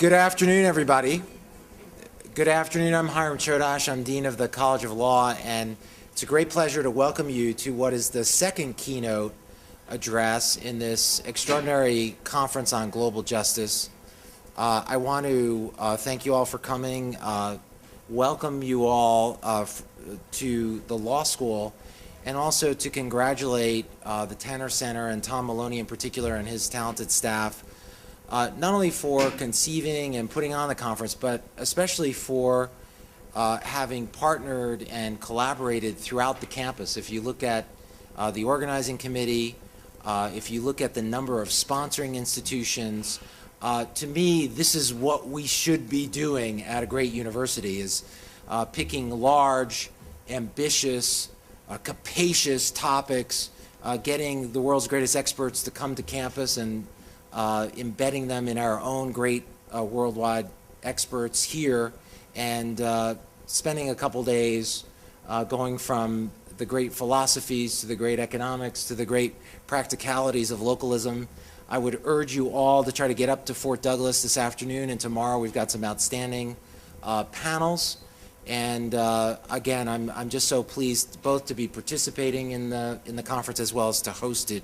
Good afternoon, everybody. Good afternoon. I'm Hiram Chodash. I'm Dean of the College of Law, and it's a great pleasure to welcome you to what is the second keynote address in this extraordinary conference on global justice. I want to thank you all for coming, welcome you all to the law school, and also to congratulate the Tanner Center and Tom Maloney in particular and his talented staff, not only for conceiving and putting on the conference, but especially for having partnered and collaborated throughout the campus. If you look at the organizing committee, if you look at the number of sponsoring institutions, to me, this is what we should be doing at a great university, is picking large, ambitious, capacious topics, getting the world's greatest experts to come to campus and embedding them in our own great worldwide experts here, and spending a couple days going from the great philosophies to the great economics to the great practicalities of localism. I would urge you all to try to get up to Fort Douglas this afternoon, and tomorrow we've got some outstanding panels. And again, I'm just so pleased both to be participating in the conference as well as to host it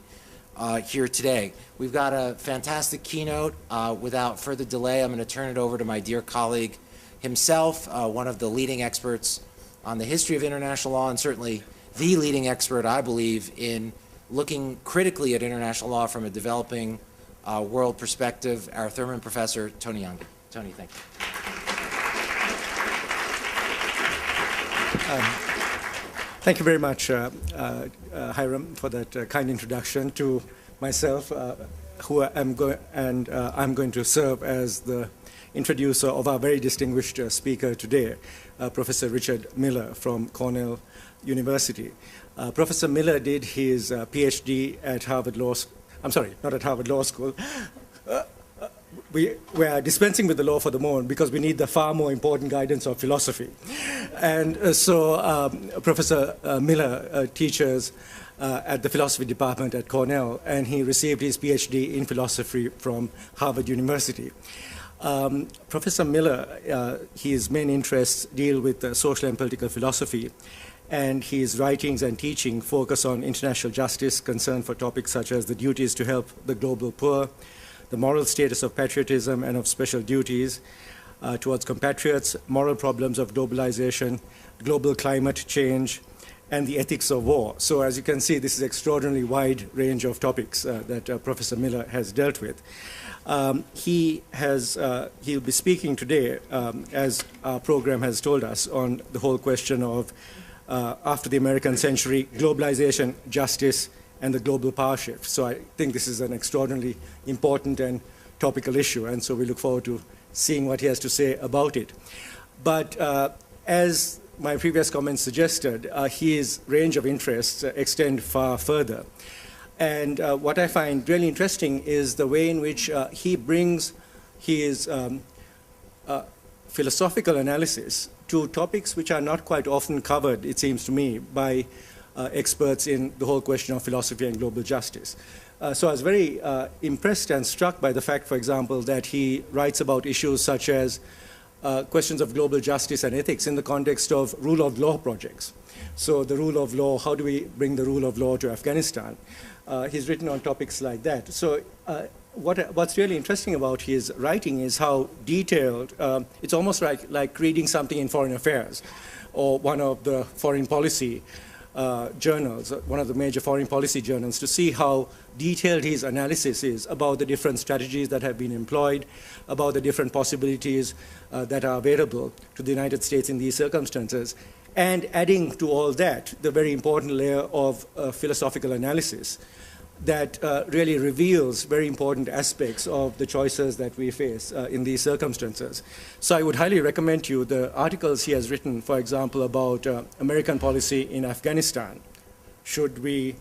here today. We've got a fantastic keynote. Without further delay, I'm going to turn it over to my dear colleague himself, one of the leading experts on the history of international law, and certainly the leading expert, I believe, in looking critically at international law from a developing world perspective, our Thurman professor, Tony Young. Tony, thank you. Thank you very much, Hiram, for that kind introduction to myself, I'm going to serve as the introducer of our very distinguished speaker today, Professor Richard Miller from Cornell University. Professor Miller did his PhD at Harvard Law School. I'm sorry, not at Harvard Law School. We are dispensing with the law for the moment because we need the far more important guidance of philosophy. And so Professor Miller teaches at the philosophy department at Cornell, and he received his PhD in philosophy from Harvard University. Professor Miller, his main interests deal with social and political philosophy, and his writings and teaching focus on international justice, concern for topics such as the duties to help the global poor, the moral status of patriotism and of special duties towards compatriots, moral problems of globalization, global climate change, and the ethics of war. So as you can see, this is an extraordinarily wide range of topics that Professor Miller has dealt with. He'll be speaking today, as our program has told us, on the whole question of, after the American century, globalization, justice, and the global power shift. So I think this is an extraordinarily important and topical issue, and so we look forward to seeing what he has to say about it. But as my previous comments suggested, his range of interests extend far further. And what I find really interesting is the way in which he brings his philosophical analysis to topics which are not quite often covered, it seems to me, by experts in the whole question of philosophy and global justice. So I was very impressed and struck by the fact, for example, that he writes about issues such as questions of global justice and ethics in the context of rule of law projects. So the rule of law, how do we bring the rule of law to Afghanistan? He's written on topics like that. So what's really interesting about his writing is how detailed, it's almost like reading something in Foreign Affairs or one of the foreign policy journals, one of the major foreign policy journals, to see how detailed his analysis is about the different strategies that have been employed, about the different possibilities that are available to the United States in these circumstances, and adding to all that the very important layer of philosophical analysis that really reveals very important aspects of the choices that we face in these circumstances. So I would highly recommend to you the articles he has written, for example, about American policy in Afghanistan. Should we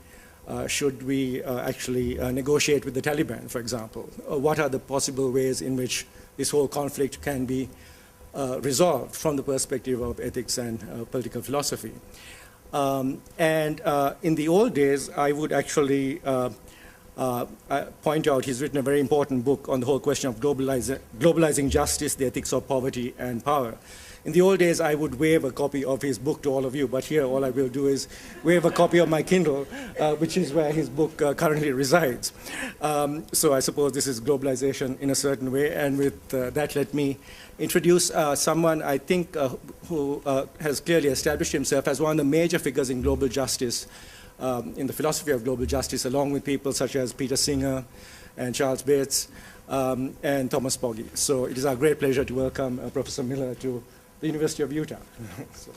actually negotiate with the Taliban, for example? What are the possible ways in which this whole conflict can be resolved from the perspective of ethics and political philosophy? In the old days, I would actually I point out he's written a very important book on the whole question of globalizing justice, the ethics of poverty and power. In the old days, I would wave a copy of his book to all of you, but here all I will do is wave a copy of my Kindle, which is where his book currently resides. So I suppose this is globalization in a certain way, and with that, let me introduce someone I think who has clearly established himself as one of the major figures in global justice, in the philosophy of global justice, along with people such as Peter Singer and Charles Bates and Thomas Pogge. So it is our great pleasure to welcome Professor Miller to the University of Utah. So.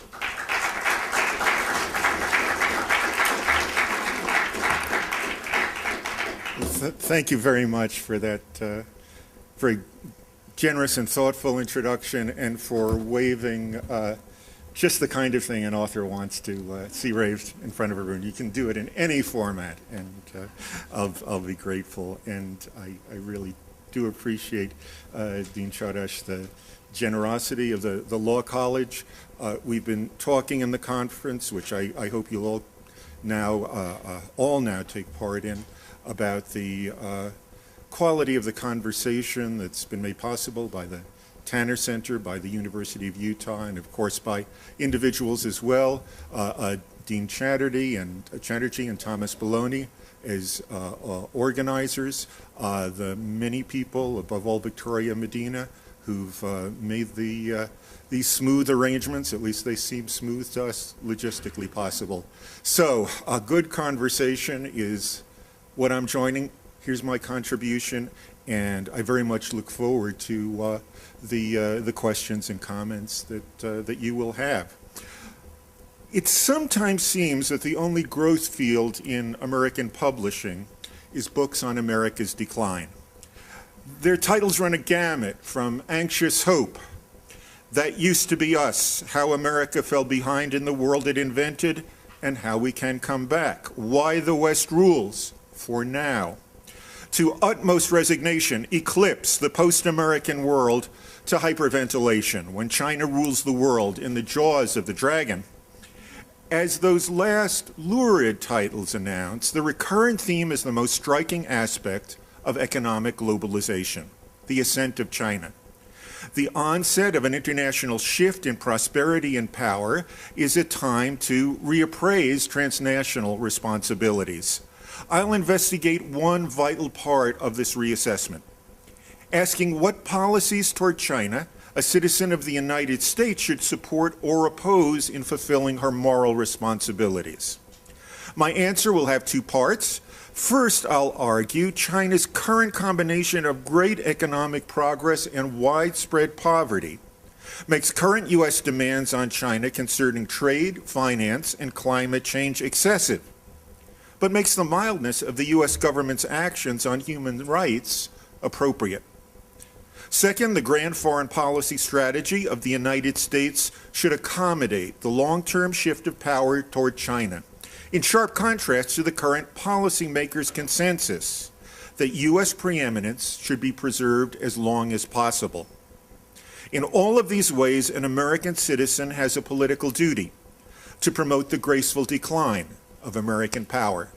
Thank you very much for that very generous and thoughtful introduction, and for waving just the kind of thing an author wants to see raised in front of a room. You can do it in any format, and I'll be grateful. And I really do appreciate, Dean Chadash, the generosity of the Law College. We've been talking in the conference, which I hope you'll all now take part in, about the quality of the conversation that's been made possible by the Tanner Center, by the University of Utah, and of course by individuals as well, Dean Chatterjee and Thomas Bologna as organizers, the many people, above all Victoria Medina, who've made these smooth arrangements, at least they seem smooth to us, logistically possible. So a good conversation is what I'm joining. Here's my contribution, and I very much look forward to the questions and comments that you will have. It sometimes seems that the only growth field in American publishing is books on America's decline. Their titles run a gamut from Anxious Hope, That Used to Be Us, How America Fell Behind in the World It Invented and How We Can Come Back, Why the West Rules, For Now, to Utmost Resignation, Eclipse, the Post-American World, to Hyperventilation, When China Rules the World in the Jaws of the Dragon. As those last lurid titles announce, the recurrent theme is the most striking aspect of economic globalization, the ascent of China. The onset of an international shift in prosperity and power is a time to reappraise transnational responsibilities. I'll investigate one vital part of this reassessment, asking what policies toward China a citizen of the United States should support or oppose in fulfilling her moral responsibilities. My answer will have two parts. First, I'll argue China's current combination of great economic progress and widespread poverty makes current U.S. demands on China concerning trade, finance, and climate change excessive, but makes the mildness of the U.S. government's actions on human rights appropriate. Second, the grand foreign policy strategy of the United States should accommodate the long-term shift of power toward China, in sharp contrast to the current policymakers' consensus that U.S. preeminence should be preserved as long as possible. In all of these ways, an American citizen has a political duty to promote the graceful decline of American power.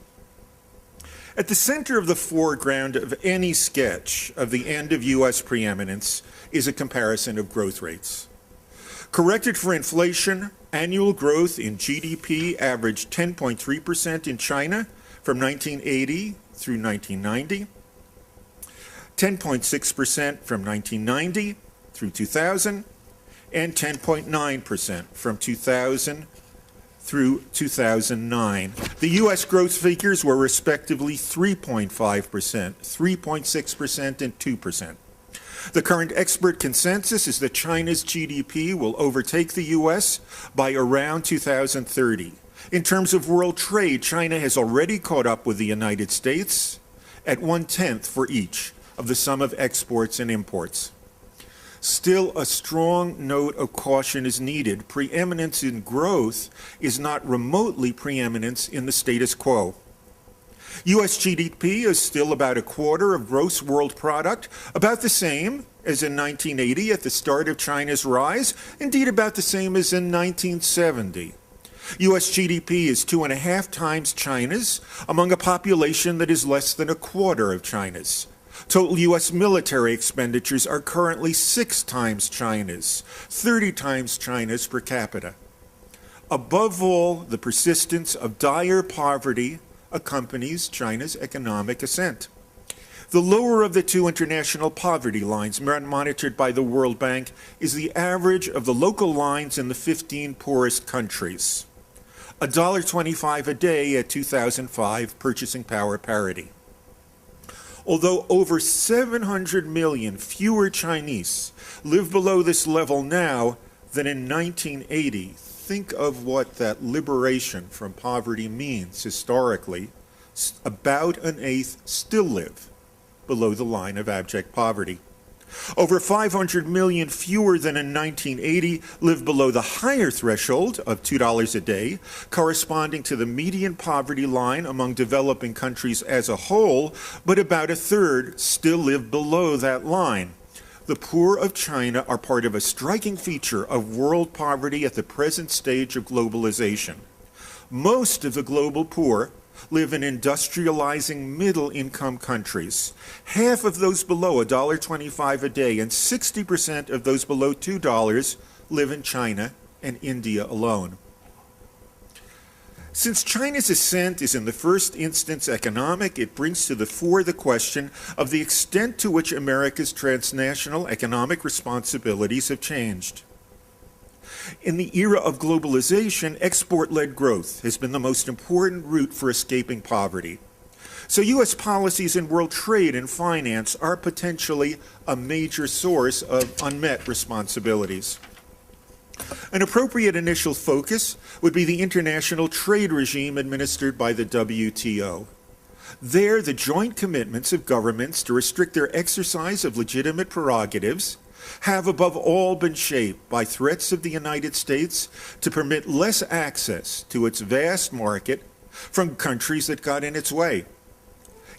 At the center of the foreground of any sketch of the end of U.S. preeminence is a comparison of growth rates. Corrected for inflation, annual growth in GDP averaged 10.3% in China from 1980 through 1990, 10.6% from 1990 through 2000, and 10.9% from 2000 through 2009. The U.S. growth figures were respectively 3.5%, 3.6%, and 2%. The current expert consensus is that China's GDP will overtake the U.S. by around 2030. In terms of world trade, China has already caught up with the United States at 1/10 for each of the sum of exports and imports. Still, a strong note of caution is needed. Preeminence in growth is not remotely preeminence in the status quo. U.S. GDP is still about a quarter of gross world product, about the same as in 1980 at the start of China's rise, indeed about the same as in 1970. U.S. GDP is 2.5 times China's among a population that is less than a quarter of China's. Total U.S. military expenditures are currently 6 times China's, 30 times China's per capita. Above all, the persistence of dire poverty accompanies China's economic ascent. The lower of the two international poverty lines monitored by the World Bank is the average of the local lines in the 15 poorest countries. $1.25 a day at 2005 purchasing power parity. Although over 700 million fewer Chinese live below this level now than in 1980, think of what that liberation from poverty means historically. About an eighth still live below the line of abject poverty. Over 500 million fewer than in 1980 live below the higher threshold of $2 a day, corresponding to the median poverty line among developing countries as a whole, but about a third still live below that line. The poor of China are part of a striking feature of world poverty at the present stage of globalization. Most of the global poor live in industrializing middle-income countries. Half of those below $1.25 a day and 60% of those below $2 live in China and India alone. Since China's ascent is in the first instance economic, it brings to the fore the question of the extent to which America's transnational economic responsibilities have changed. In the era of globalization, export-led growth has been the most important route for escaping poverty. So U.S. policies in world trade and finance are potentially a major source of unmet responsibilities. An appropriate initial focus would be the international trade regime administered by the WTO. There, the joint commitments of governments to restrict their exercise of legitimate prerogatives have above all been shaped by threats of the United States to permit less access to its vast market from countries that got in its way.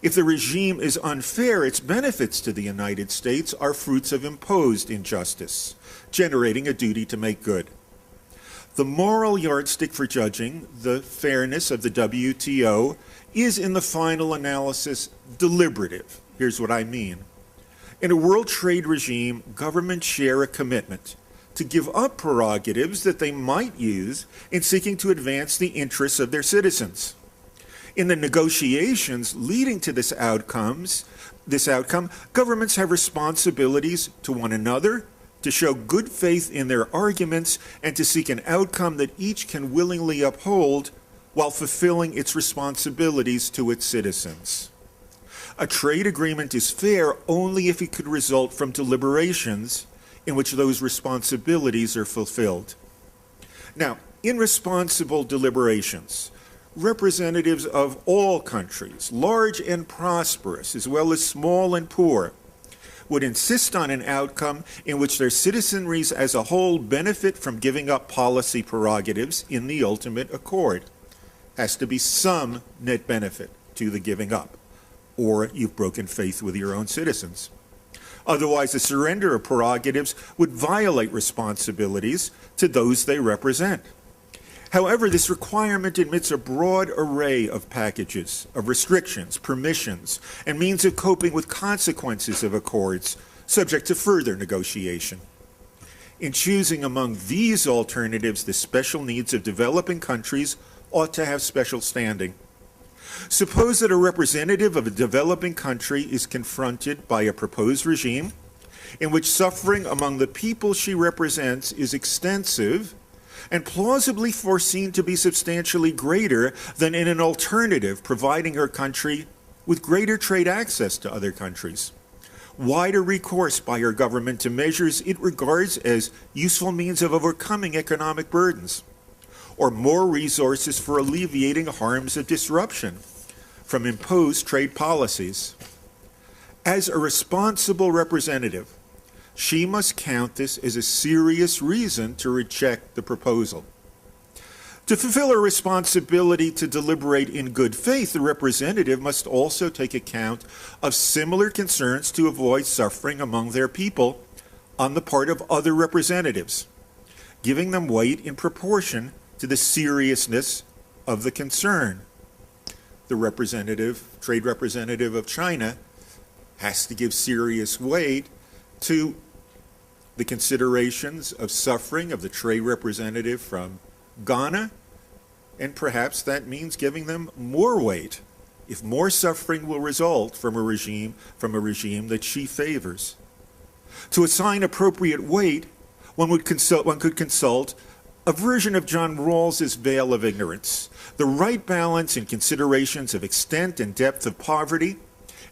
If the regime is unfair, its benefits to the United States are fruits of imposed injustice, generating a duty to make good. The moral yardstick for judging the fairness of the WTO is, in the final analysis, deliberative. Here's what I mean. In a world trade regime, governments share a commitment to give up prerogatives that they might use in seeking to advance the interests of their citizens. In the negotiations leading to this outcome, governments have responsibilities to one another, to show good faith in their arguments, and to seek an outcome that each can willingly uphold while fulfilling its responsibilities to its citizens. A trade agreement is fair only if it could result from deliberations in which those responsibilities are fulfilled. Now, in responsible deliberations, representatives of all countries, large and prosperous, as well as small and poor, would insist on an outcome in which their citizenries as a whole benefit from giving up policy prerogatives in the ultimate accord. Has to be some net benefit to the giving up, or you've broken faith with your own citizens. Otherwise, the surrender of prerogatives would violate responsibilities to those they represent. However, this requirement admits a broad array of packages, of restrictions, permissions, and means of coping with consequences of accords, subject to further negotiation. In choosing among these alternatives, the special needs of developing countries ought to have special standing. Suppose that a representative of a developing country is confronted by a proposed regime in which suffering among the people she represents is extensive and plausibly foreseen to be substantially greater than in an alternative providing her country with greater trade access to other countries, wider recourse by her government to measures it regards as useful means of overcoming economic burdens, or more resources for alleviating harms of disruption from imposed trade policies. As a responsible representative, she must count this as a serious reason to reject the proposal. To fulfill her responsibility to deliberate in good faith, the representative must also take account of similar concerns to avoid suffering among their people on the part of other representatives, giving them weight in proportion to to the seriousness of the concern. The trade representative of China has to give serious weight to the considerations of suffering of the trade representative from Ghana, and perhaps that means giving them more weight if more suffering will result from a regime that she favors. To assign appropriate weight, one could consult a version of John Rawls's veil of ignorance, the right balance in considerations of extent and depth of poverty,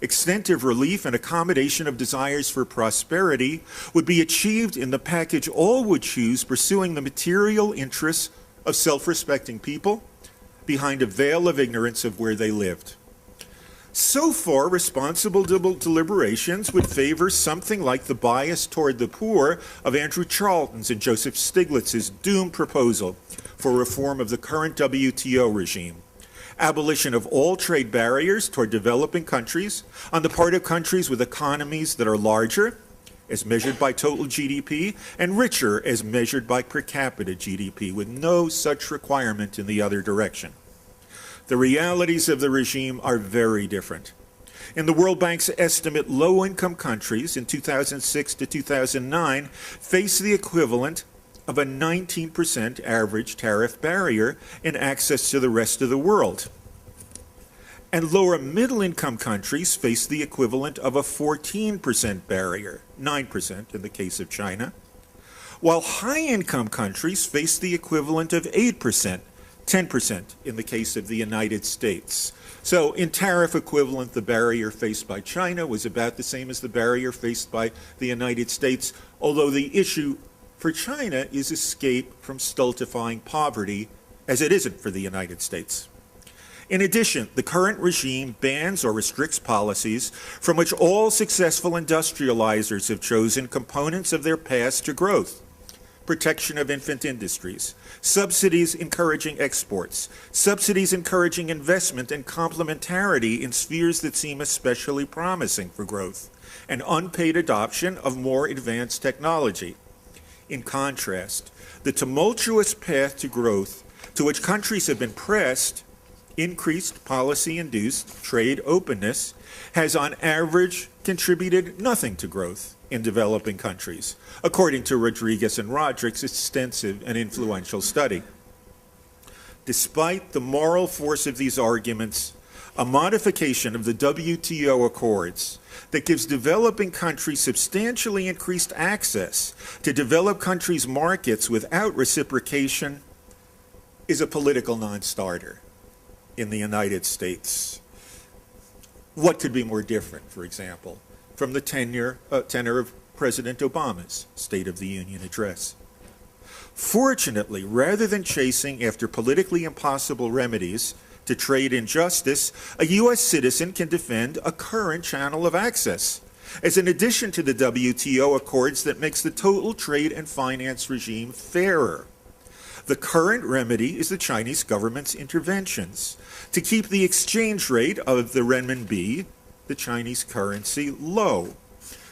extent of relief and accommodation of desires for prosperity would be achieved in the package all would choose pursuing the material interests of self-respecting people behind a veil of ignorance of where they lived. So far, responsible deliberations would favor something like the bias toward the poor of Andrew Charlton's and Joseph Stiglitz's doomed proposal for reform of the current WTO regime. Abolition of all trade barriers toward developing countries on the part of countries with economies that are larger, as measured by total GDP, and richer as measured by per capita GDP, with no such requirement in the other direction. The realities of the regime are very different. In the World Bank's estimate, low-income countries in 2006 to 2009 face the equivalent of a 19% average tariff barrier in access to the rest of the world. And lower middle-income countries face the equivalent of a 14% barrier, 9% in the case of China, while high-income countries face the equivalent of 8%, 10% in the case of the United States. So in tariff equivalent, the barrier faced by China was about the same as the barrier faced by the United States, although the issue for China is escape from stultifying poverty, as it isn't for the United States. In addition, the current regime bans or restricts policies from which all successful industrializers have chosen components of their path to growth: protection of infant industries, subsidies encouraging exports, subsidies encouraging investment and complementarity in spheres that seem especially promising for growth, and unpaid adoption of more advanced technology. In contrast, the tumultuous path to growth to which countries have been pressed, increased policy-induced trade openness, has on average contributed nothing to growth in developing countries, according to Rodriguez and Roderick's extensive and influential study. Despite the moral force of these arguments, a modification of the WTO Accords that gives developing countries substantially increased access to developed countries' markets without reciprocation is a political non-starter in the United States. What could be more different, for example, from the tenor of President Obama's State of the Union address? Fortunately, rather than chasing after politically impossible remedies to trade injustice, a U.S. citizen can defend a current channel of access as an addition to the WTO Accords that makes the total trade and finance regime fairer. The current remedy is the Chinese government's interventions to keep the exchange rate of the renminbi, the Chinese currency, low,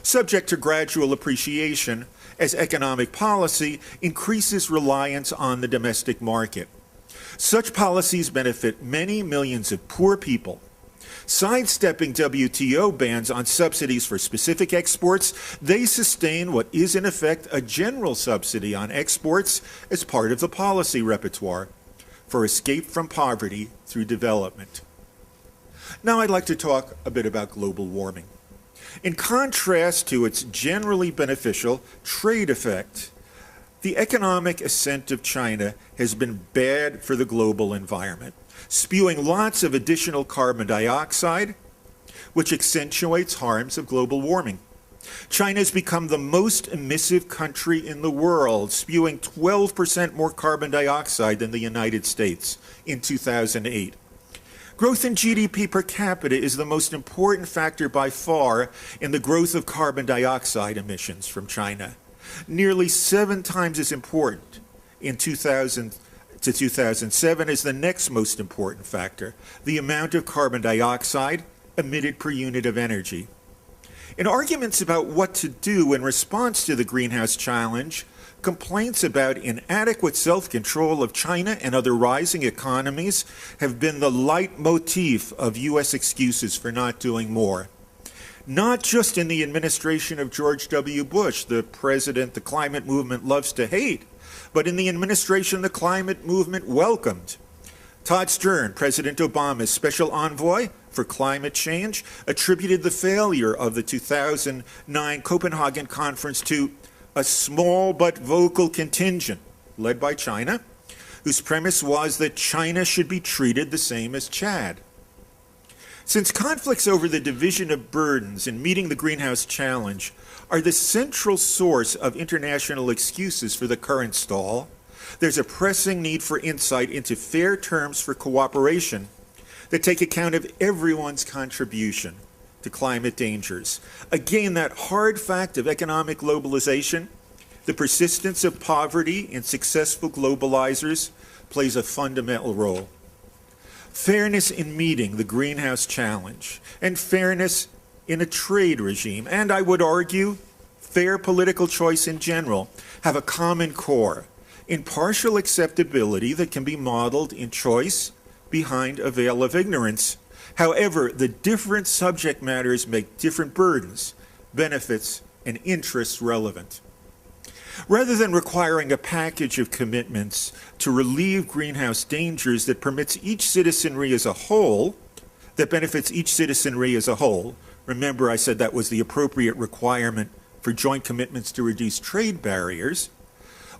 subject to gradual appreciation as economic policy increases reliance on the domestic market. Such policies benefit many millions of poor people. Sidestepping WTO bans on subsidies for specific exports, they sustain what is in effect a general subsidy on exports as part of the policy repertoire for escape from poverty through development. Now I'd like to talk a bit about global warming. In contrast to its generally beneficial trade effect, the economic ascent of China has been bad for the global environment, spewing lots of additional carbon dioxide, which accentuates harms of global warming. China has become the most emissive country in the world, spewing 12% more carbon dioxide than the United States in 2008. Growth in GDP per capita is the most important factor by far in the growth of carbon dioxide emissions from China. Nearly 7 times as important in 2000 to 2007 as the next most important factor, the amount of carbon dioxide emitted per unit of energy. In arguments about what to do in response to the greenhouse challenge, complaints about inadequate self-control of China and other rising economies have been the leitmotif of U.S. excuses for not doing more. Not just in the administration of George W. Bush, the president the climate movement loves to hate, but in the administration the climate movement welcomed. Todd Stern, President Obama's special envoy for climate change, attributed the failure of the 2009 Copenhagen conference to a small but vocal contingent led by China, whose premise was that China should be treated the same as Chad. Since conflicts over the division of burdens in meeting the greenhouse challenge are the central source of international excuses for the current stall, there's a pressing need for insight into fair terms for cooperation that take account of everyone's contribution to climate dangers. Again, that hard fact of economic globalization, the persistence of poverty in successful globalizers, plays a fundamental role. Fairness in meeting the greenhouse challenge, and fairness in a trade regime, and I would argue, fair political choice in general, have a common core: impartial acceptability that can be modeled in choice behind a veil of ignorance. However, the different subject matters make different burdens, benefits, and interests relevant. Rather than requiring a package of commitments to relieve greenhouse dangers that permits each citizenry as a whole, that benefits each citizenry as a whole, remember I said that was the appropriate requirement for joint commitments to reduce trade barriers,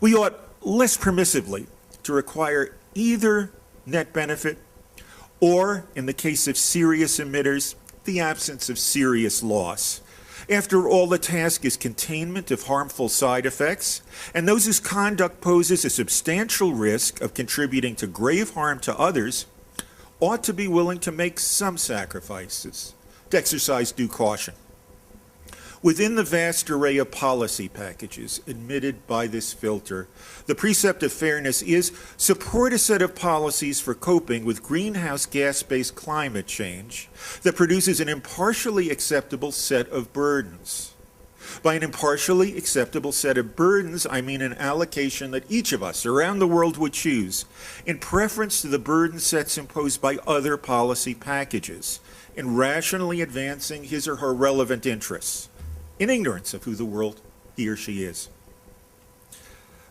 we ought less permissively to require either net benefit or, in the case of serious emitters, the absence of serious loss. After all, the task is containment of harmful side effects, and those whose conduct poses a substantial risk of contributing to grave harm to others ought to be willing to make some sacrifices, to exercise due caution. Within the vast array of policy packages admitted by this filter, the precept of fairness is support a set of policies for coping with greenhouse gas-based climate change that produces an impartially acceptable set of burdens. By an impartially acceptable set of burdens, I mean an allocation that each of us around the world would choose in preference to the burden sets imposed by other policy packages in rationally advancing his or her relevant interests, in ignorance of who the world he or she is.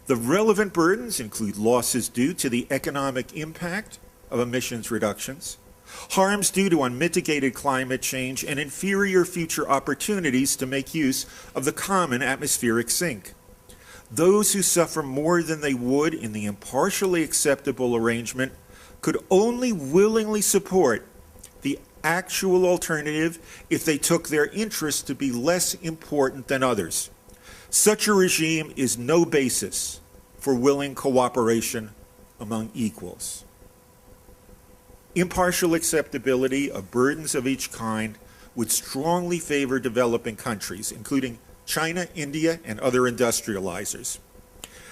The relevant burdens include losses due to the economic impact of emissions reductions, harms due to unmitigated climate change, and inferior future opportunities to make use of the common atmospheric sink. Those who suffer more than they would in the impartially acceptable arrangement could only willingly support the actual alternative if they took their interests to be less important than others. Such a regime is no basis for willing cooperation among equals. Impartial acceptability of burdens of each kind would strongly favor developing countries, including China, India, and other industrializers.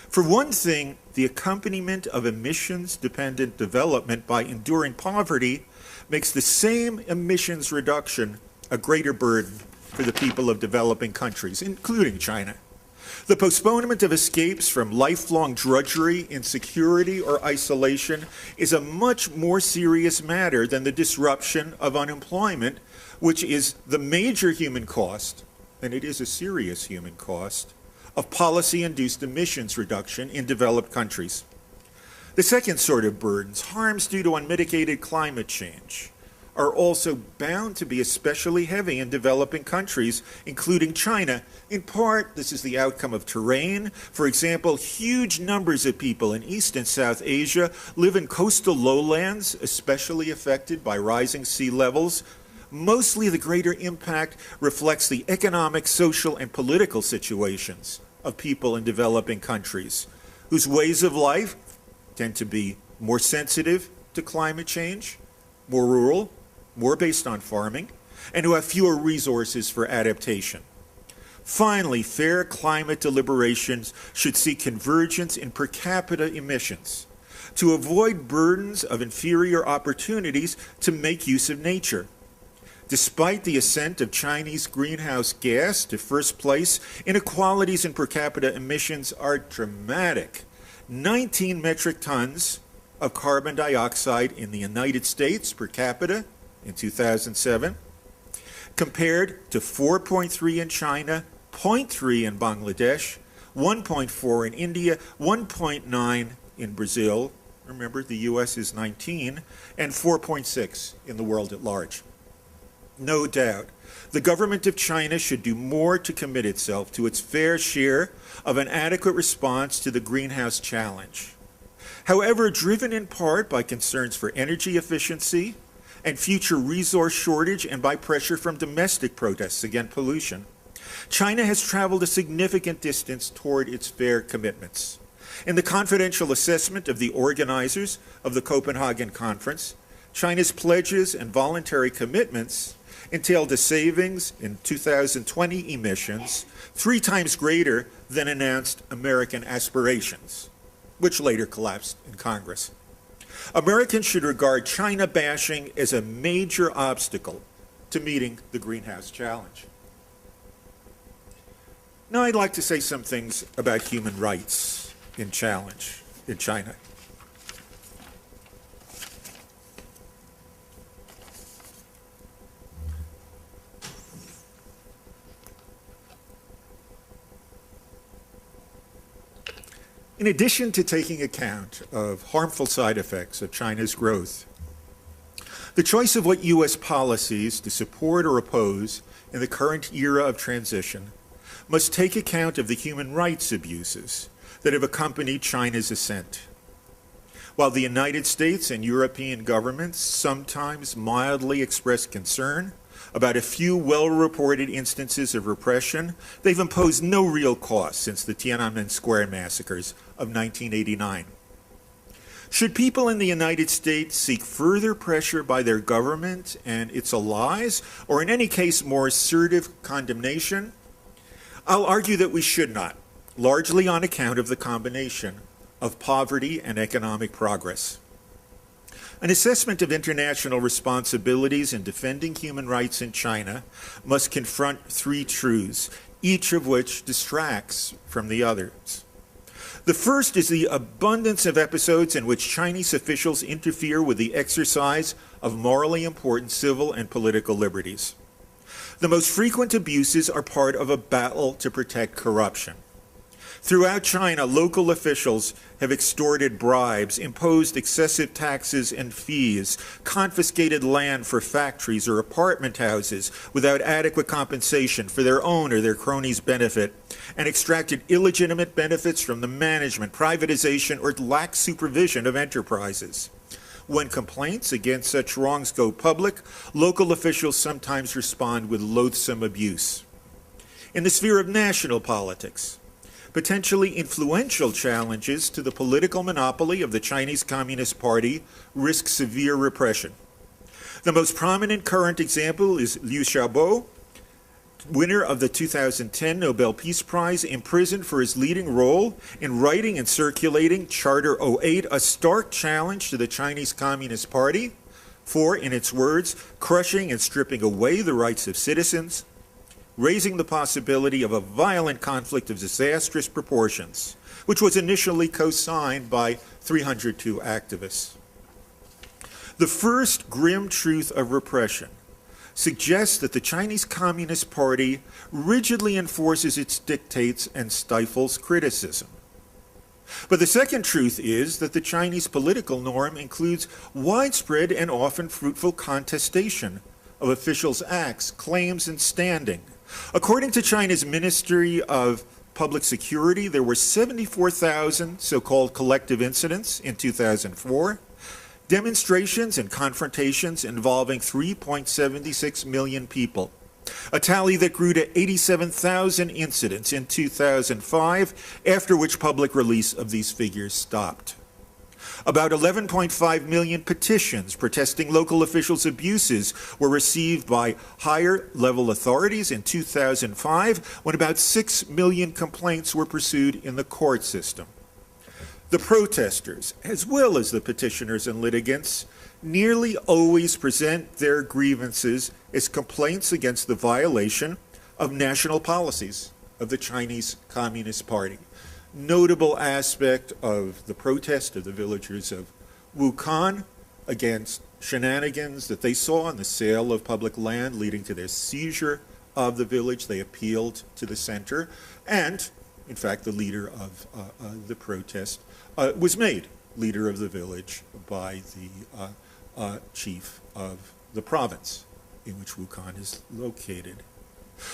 For one thing, the accompaniment of emissions-dependent development by enduring poverty makes the same emissions reduction a greater burden for the people of developing countries, including China. The postponement of escapes from lifelong drudgery, insecurity, or isolation is a much more serious matter than the disruption of unemployment, which is the major human cost, and it is a serious human cost, of policy-induced emissions reduction in developed countries. The second sort of burdens, harms due to unmitigated climate change, are also bound to be especially heavy in developing countries, including China. In part, this is the outcome of terrain. For example, huge numbers of people in East and South Asia live in coastal lowlands, especially affected by rising sea levels. Mostly the greater impact reflects the economic, social, and political situations of people in developing countries, whose ways of life tend to be more sensitive to climate change, more rural, more based on farming, and who have fewer resources for adaptation. Finally, fair climate deliberations should see convergence in per capita emissions to avoid burdens of inferior opportunities to make use of nature. Despite the ascent of Chinese greenhouse gas to first place, inequalities in per capita emissions are dramatic. 19 metric tons of carbon dioxide in the United States per capita in 2007, compared to 4.3 in China, 0.3 in Bangladesh, 1.4 in India, 1.9 in Brazil, remember the US is 19, and 4.6 in the world at large. No doubt, the government of China should do more to commit itself to its fair share of an adequate response to the greenhouse challenge. However, driven in part by concerns for energy efficiency and future resource shortage and by pressure from domestic protests against pollution, China has traveled a significant distance toward its fair commitments. In the confidential assessment of the organizers of the Copenhagen Conference, China's pledges and voluntary commitments entailed a savings in 2020 emissions 3 times greater than announced American aspirations, which later collapsed in Congress. Americans should regard China bashing as a major obstacle to meeting the greenhouse challenge. Now I'd like to say some things about human rights in China. In addition to taking account of harmful side effects of China's growth, the choice of what U.S. policies to support or oppose in the current era of transition must take account of the human rights abuses that have accompanied China's ascent. While the United States and European governments sometimes mildly express concern about a few well-reported instances of repression, they've imposed no real cost since the Tiananmen Square massacres of 1989. Should people in the United States seek further pressure by their government and its allies, or in any case more assertive condemnation? I'll argue that we should not, largely on account of the combination of poverty and economic progress. An assessment of international responsibilities in defending human rights in China must confront 3 truths, each of which distracts from the others. The first is the abundance of episodes in which Chinese officials interfere with the exercise of morally important civil and political liberties. The most frequent abuses are part of a battle to protect corruption. Throughout China, local officials have extorted bribes, imposed excessive taxes and fees, confiscated land for factories or apartment houses without adequate compensation for their own or their cronies' benefit, and extracted illegitimate benefits from the management, privatization, or lax supervision of enterprises. When complaints against such wrongs go public, local officials sometimes respond with loathsome abuse. In the sphere of national politics, potentially influential challenges to the political monopoly of the Chinese Communist Party risk severe repression. The most prominent current example is Liu Xiaobo, winner of the 2010 Nobel Peace Prize, imprisoned for his leading role in writing and circulating Charter 08, a stark challenge to the Chinese Communist Party for, in its words, crushing and stripping away the rights of citizens, raising the possibility of a violent conflict of disastrous proportions, which was initially co-signed by 302 activists. The first grim truth of repression suggests that the Chinese Communist Party rigidly enforces its dictates and stifles criticism. But the second truth is that the Chinese political norm includes widespread and often fruitful contestation of officials' acts, claims, and standing. According to China's Ministry of Public Security, there were 74,000 so-called collective incidents in 2004, demonstrations and confrontations involving 3.76 million people, a tally that grew to 87,000 incidents in 2005, after which public release of these figures stopped. About 11.5 million petitions protesting local officials' abuses were received by higher-level authorities in 2005, when about 6 million complaints were pursued in the court system. The protesters, as well as the petitioners and litigants, nearly always present their grievances as complaints against the violation of national policies of the Chinese Communist Party. Notable aspect of the protest of the villagers of Wukan against shenanigans that they saw in the sale of public land leading to their seizure of the village. They appealed to the center, and in fact the leader of the protest was made leader of the village by the chief of the province in which Wukan is located.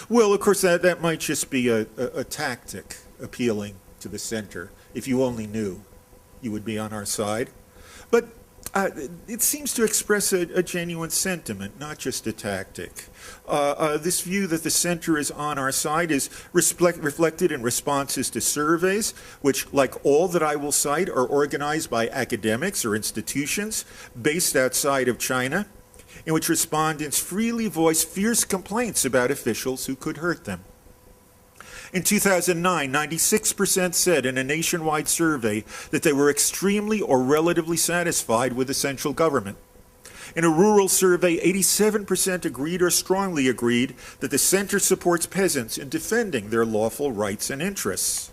Well, of course, that might just be a tactic appealing to the center. If you only knew, you would be on our side. But it seems to express a genuine sentiment, not just a tactic. This view that the center is on our side is reflected in responses to surveys, which, like all that I will cite, are organized by academics or institutions based outside of China, in which respondents freely voice fierce complaints about officials who could hurt them. In 2009, 96% said in a nationwide survey that they were extremely or relatively satisfied with the central government. In a rural survey, 87% agreed or strongly agreed that the center supports peasants in defending their lawful rights and interests.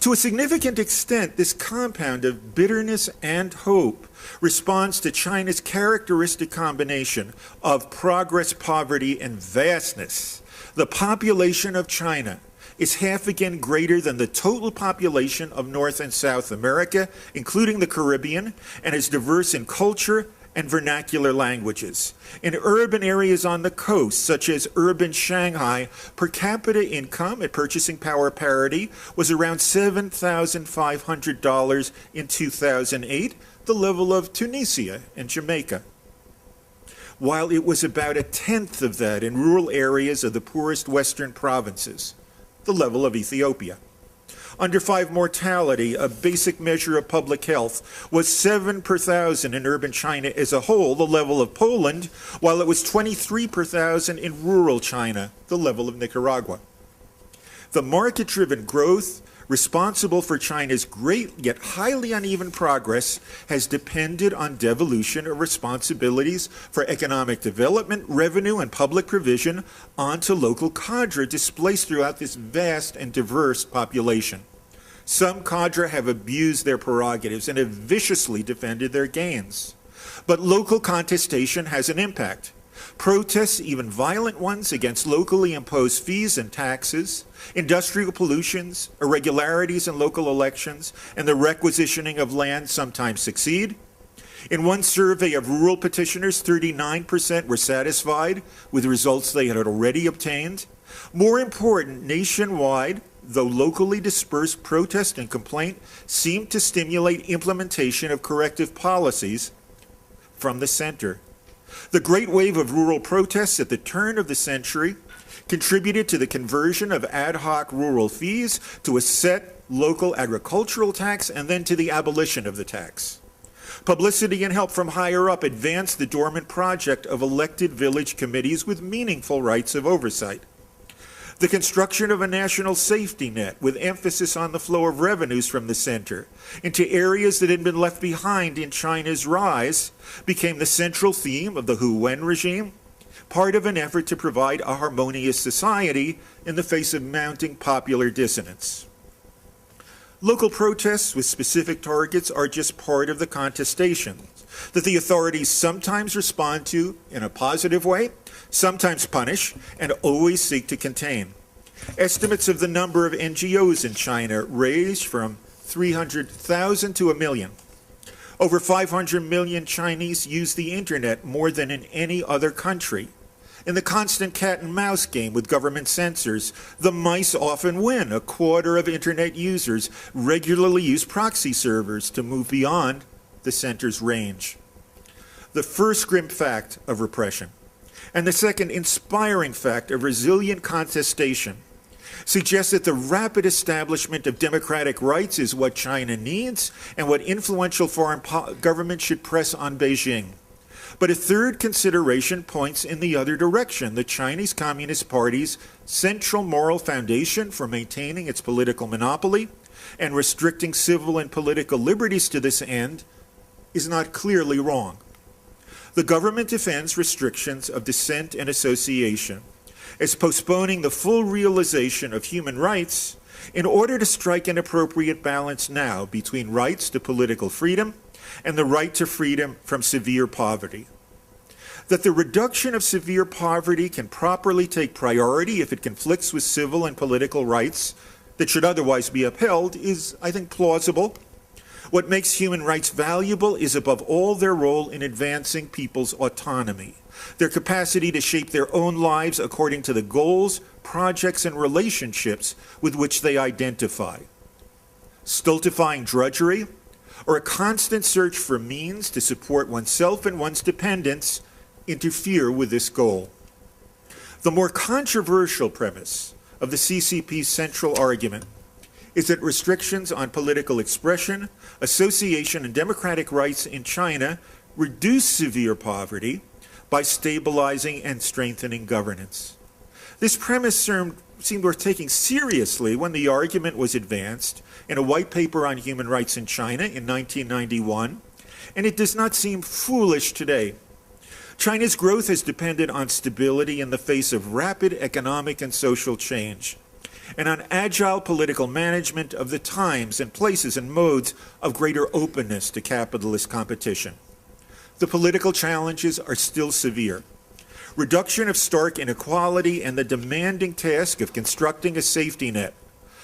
To a significant extent, this compound of bitterness and hope responds to China's characteristic combination of progress, poverty, and vastness. The population of China is half again greater than the total population of North and South America, including the Caribbean, and is diverse in culture and vernacular languages. In urban areas on the coast, such as urban Shanghai, per capita income at purchasing power parity was around $7,500 in 2008, the level of Tunisia and Jamaica, while it was about a tenth of that in rural areas of the poorest Western provinces, the level of Ethiopia. Under 5 mortality, a basic measure of public health, was 7 per thousand in urban China as a whole, the level of Poland, while it was 23 per thousand in rural China, the level of Nicaragua. The market-driven growth responsible for China's great yet highly uneven progress has depended on devolution of responsibilities for economic development, revenue, and public provision onto local cadre displaced throughout this vast and diverse population. Some cadre have abused their prerogatives and have viciously defended their gains. But local contestation has an impact. Protests, even violent ones, against locally imposed fees and taxes, industrial pollutions, irregularities in local elections, and the requisitioning of land sometimes succeed. In one survey of rural petitioners, 39% were satisfied with results they had already obtained. More important, nationwide, though locally dispersed protest and complaint seemed to stimulate implementation of corrective policies from the center. The great wave of rural protests at the turn of the century contributed to the conversion of ad hoc rural fees to a set local agricultural tax and then to the abolition of the tax. Publicity and help from higher up advanced the dormant project of elected village committees with meaningful rights of oversight. The construction of a national safety net with emphasis on the flow of revenues from the center into areas that had been left behind in China's rise became the central theme of the Hu Wen regime, part of an effort to provide a harmonious society in the face of mounting popular dissonance. Local protests with specific targets are just part of the contestations that the authorities sometimes respond to in a positive way, sometimes punish, and always seek to contain. Estimates of the number of NGOs in China range from 300,000 to 1 million. Over 500 million Chinese use the internet more than in any other country. In the constant cat and mouse game with government censors, the mice often win. A quarter of internet users regularly use proxy servers to move beyond the center's range. The first grim fact of repression, and the second inspiring fact of resilient contestation, suggests that the rapid establishment of democratic rights is what China needs and what influential foreign governments should press on Beijing. But a third consideration points in the other direction. The Chinese Communist Party's central moral foundation for maintaining its political monopoly and restricting civil and political liberties to this end is not clearly wrong. The government defends restrictions of dissent and association as postponing the full realization of human rights in order to strike an appropriate balance now between rights to political freedom and the right to freedom from severe poverty. That the reduction of severe poverty can properly take priority if it conflicts with civil and political rights that should otherwise be upheld is, I think, plausible. What makes human rights valuable is above all their role in advancing people's autonomy, their capacity to shape their own lives according to the goals, projects, and relationships with which they identify. Stultifying drudgery, or a constant search for means to support oneself and one's dependents, interfere with this goal. The more controversial premise of the CCP's central argument is that restrictions on political expression, association, and democratic rights in China reduce severe poverty by stabilizing and strengthening governance. This premise seemed worth taking seriously when the argument was advanced in a white paper on human rights in China in 1991, and it does not seem foolish today. China's growth has depended on stability in the face of rapid economic and social change, and on agile political management of the times and places and modes of greater openness to capitalist competition. The political challenges are still severe. Reduction of stark inequality and the demanding task of constructing a safety net,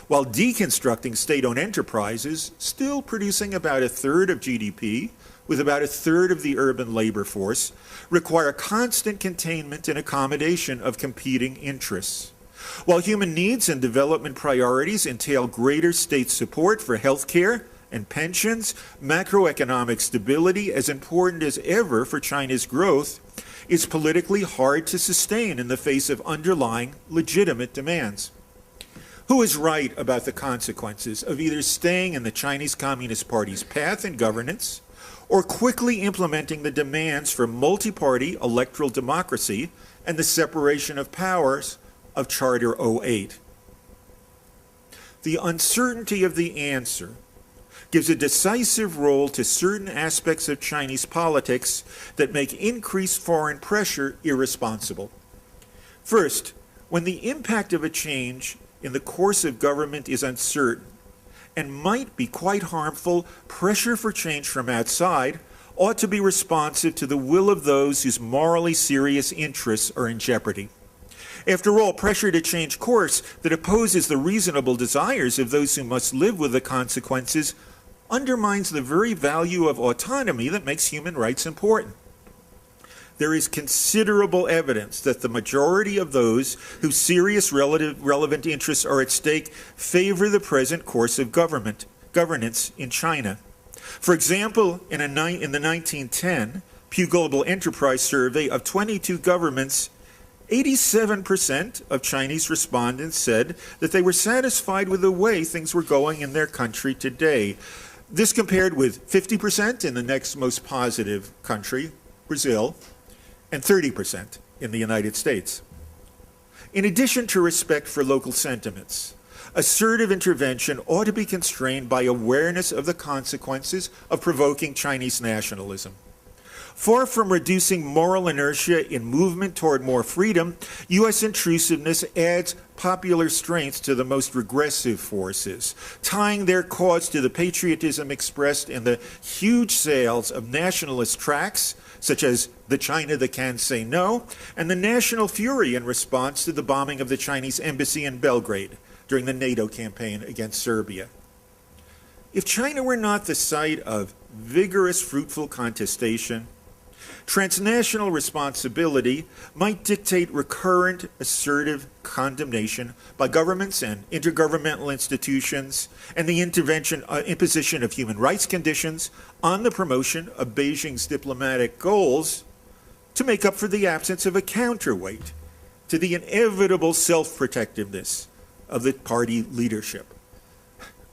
while deconstructing state-owned enterprises, still producing about a third of GDP, with about a third of the urban labor force, require constant containment and accommodation of competing interests. While human needs and development priorities entail greater state support for health care and pensions, macroeconomic stability, as important as ever for China's growth, is politically hard to sustain in the face of underlying legitimate demands. Who is right about the consequences of either staying in the Chinese Communist Party's path in governance or quickly implementing the demands for multi-party electoral democracy and the separation of powers of Charter 08? The uncertainty of the answer gives a decisive role to certain aspects of Chinese politics that make increased foreign pressure irresponsible. First, when the impact of a change in the course of government is uncertain and might be quite harmful, pressure for change from outside ought to be responsive to the will of those whose morally serious interests are in jeopardy. After all, pressure to change course that opposes the reasonable desires of those who must live with the consequences undermines the very value of autonomy that makes human rights important. There is considerable evidence that the majority of those whose serious relevant interests are at stake favor the present course of governance in China. For example, in the 1910 Pew Global Enterprise survey of 22 governments, 87% of Chinese respondents said that they were satisfied with the way things were going in their country today. This compared with 50% in the next most positive country, Brazil, and 30% in the United States. In addition to respect for local sentiments, assertive intervention ought to be constrained by awareness of the consequences of provoking Chinese nationalism. Far from reducing moral inertia in movement toward more freedom, U.S. intrusiveness adds popular strength to the most regressive forces, tying their cause to the patriotism expressed in the huge sales of nationalist tracts, such as The China That Can Say No, and the national fury in response to the bombing of the Chinese embassy in Belgrade during the NATO campaign against Serbia. If China were not the site of vigorous, fruitful contestation, transnational responsibility might dictate recurrent, assertive condemnation by governments and intergovernmental institutions and the imposition of human rights conditions on the promotion of Beijing's diplomatic goals to make up for the absence of a counterweight to the inevitable self-protectiveness of the party leadership.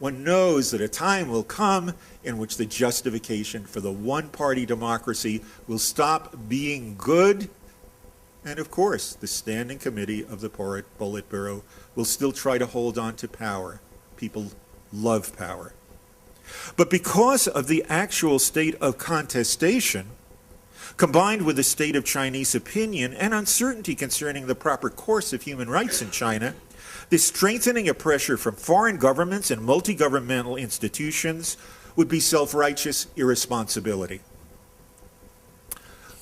One knows that a time will come in which the justification for the one-party democracy will stop being good, and of course, the Standing Committee of the Politburo will still try to hold on to power. People love power. But because of the actual state of contestation, Combined with the state of Chinese opinion and uncertainty concerning the proper course of human rights in China, this strengthening of pressure from foreign governments and multi-governmental institutions would be self-righteous irresponsibility.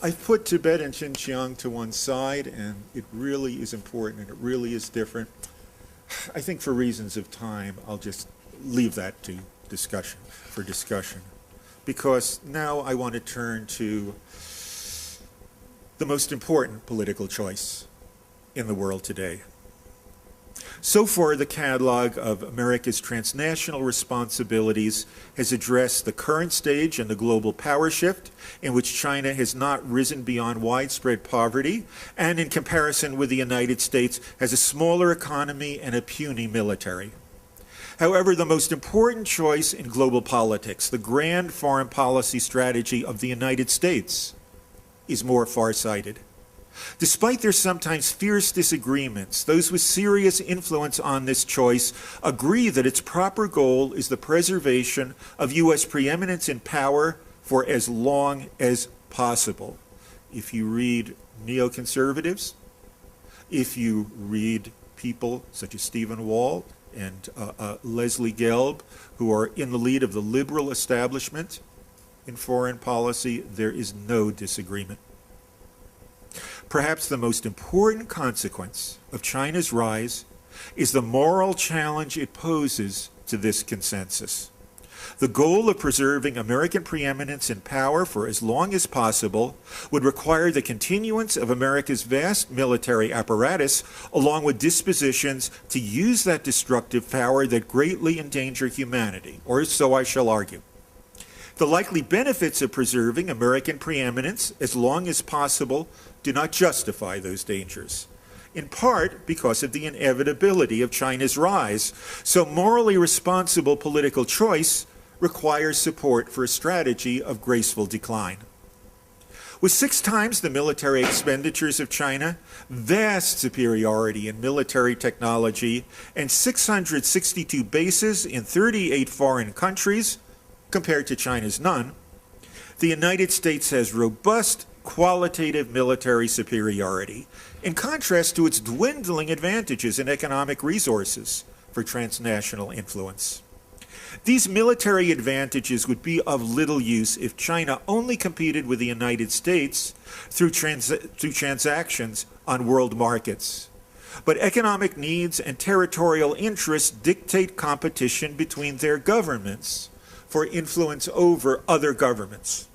I've put Tibet and Xinjiang to one side, and it really is important and it really is different. I think for reasons of time, I'll just leave that to discussion, because now I want to turn to the most important political choice in the world today. So far, the catalog of America's transnational responsibilities has addressed the current stage in the global power shift, in which China has not risen beyond widespread poverty, and in comparison with the United States, has a smaller economy and a puny military. However, the most important choice in global politics, the grand foreign policy strategy of the United States, is more farsighted. Despite their sometimes fierce disagreements, those with serious influence on this choice agree that its proper goal is the preservation of U.S. preeminence in power for as long as possible. If you read neoconservatives, if you read people such as Stephen Walt and Leslie Gelb, who are in the lead of the liberal establishment in foreign policy, there is no disagreement. Perhaps the most important consequence of China's rise is the moral challenge it poses to this consensus. The goal of preserving American preeminence in power for as long as possible would require the continuance of America's vast military apparatus, along with dispositions to use that destructive power that greatly endanger humanity, or so I shall argue. The likely benefits of preserving American preeminence as long as possible do not justify those dangers, in part because of the inevitability of China's rise. So morally responsible political choice requires support for a strategy of graceful decline. With 6 times the military expenditures of China, vast superiority in military technology, and 662 bases in 38 foreign countries, compared to China's none, the United States has robust qualitative military superiority, in contrast to its dwindling advantages in economic resources for transnational influence. These military advantages would be of little use if China only competed with the United States through transactions on world markets. But economic needs and territorial interests dictate competition between their governments for influence over other governments.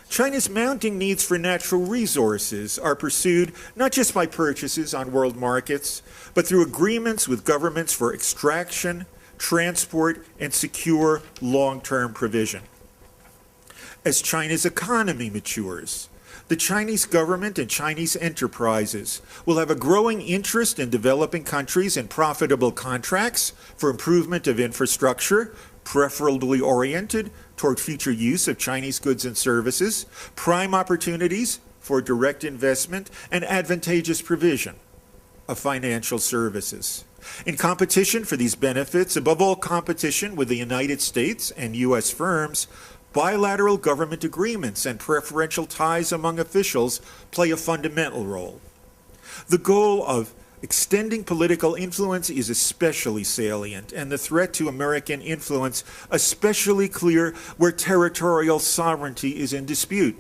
China's mounting needs for natural resources are pursued not just by purchases on world markets, but through agreements with governments for extraction, transport, and secure long-term provision. As China's economy matures, the Chinese government and Chinese enterprises will have a growing interest in developing countries in profitable contracts for improvement of infrastructure, preferably oriented toward future use of Chinese goods and services, prime opportunities for direct investment, and advantageous provision of financial services. In competition for these benefits, above all competition with the United States and U.S. firms, bilateral government agreements and preferential ties among officials play a fundamental role. The goal of extending political influence is especially salient, and the threat to American influence especially clear where territorial sovereignty is in dispute.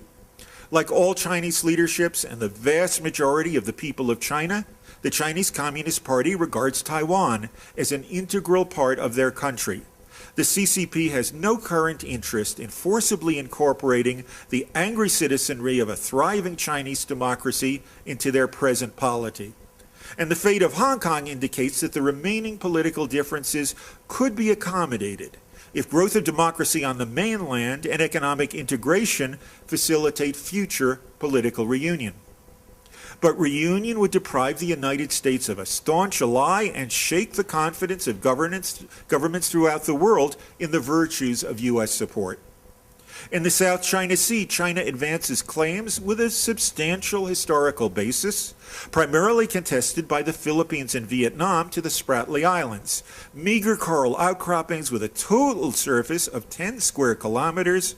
Like all Chinese leaderships and the vast majority of the people of China, the Chinese Communist Party regards Taiwan as an integral part of their country. The CCP has no current interest in forcibly incorporating the angry citizenry of a thriving Chinese democracy into their present polity. And the fate of Hong Kong indicates that the remaining political differences could be accommodated if growth of democracy on the mainland and economic integration facilitate future political reunion. But reunion would deprive the United States of a staunch ally and shake the confidence of governments throughout the world in the virtues of U.S. support. In the South China Sea, China advances claims with a substantial historical basis, primarily contested by the Philippines and Vietnam to the Spratly Islands. Meager coral outcroppings with a total surface of 10 square kilometers.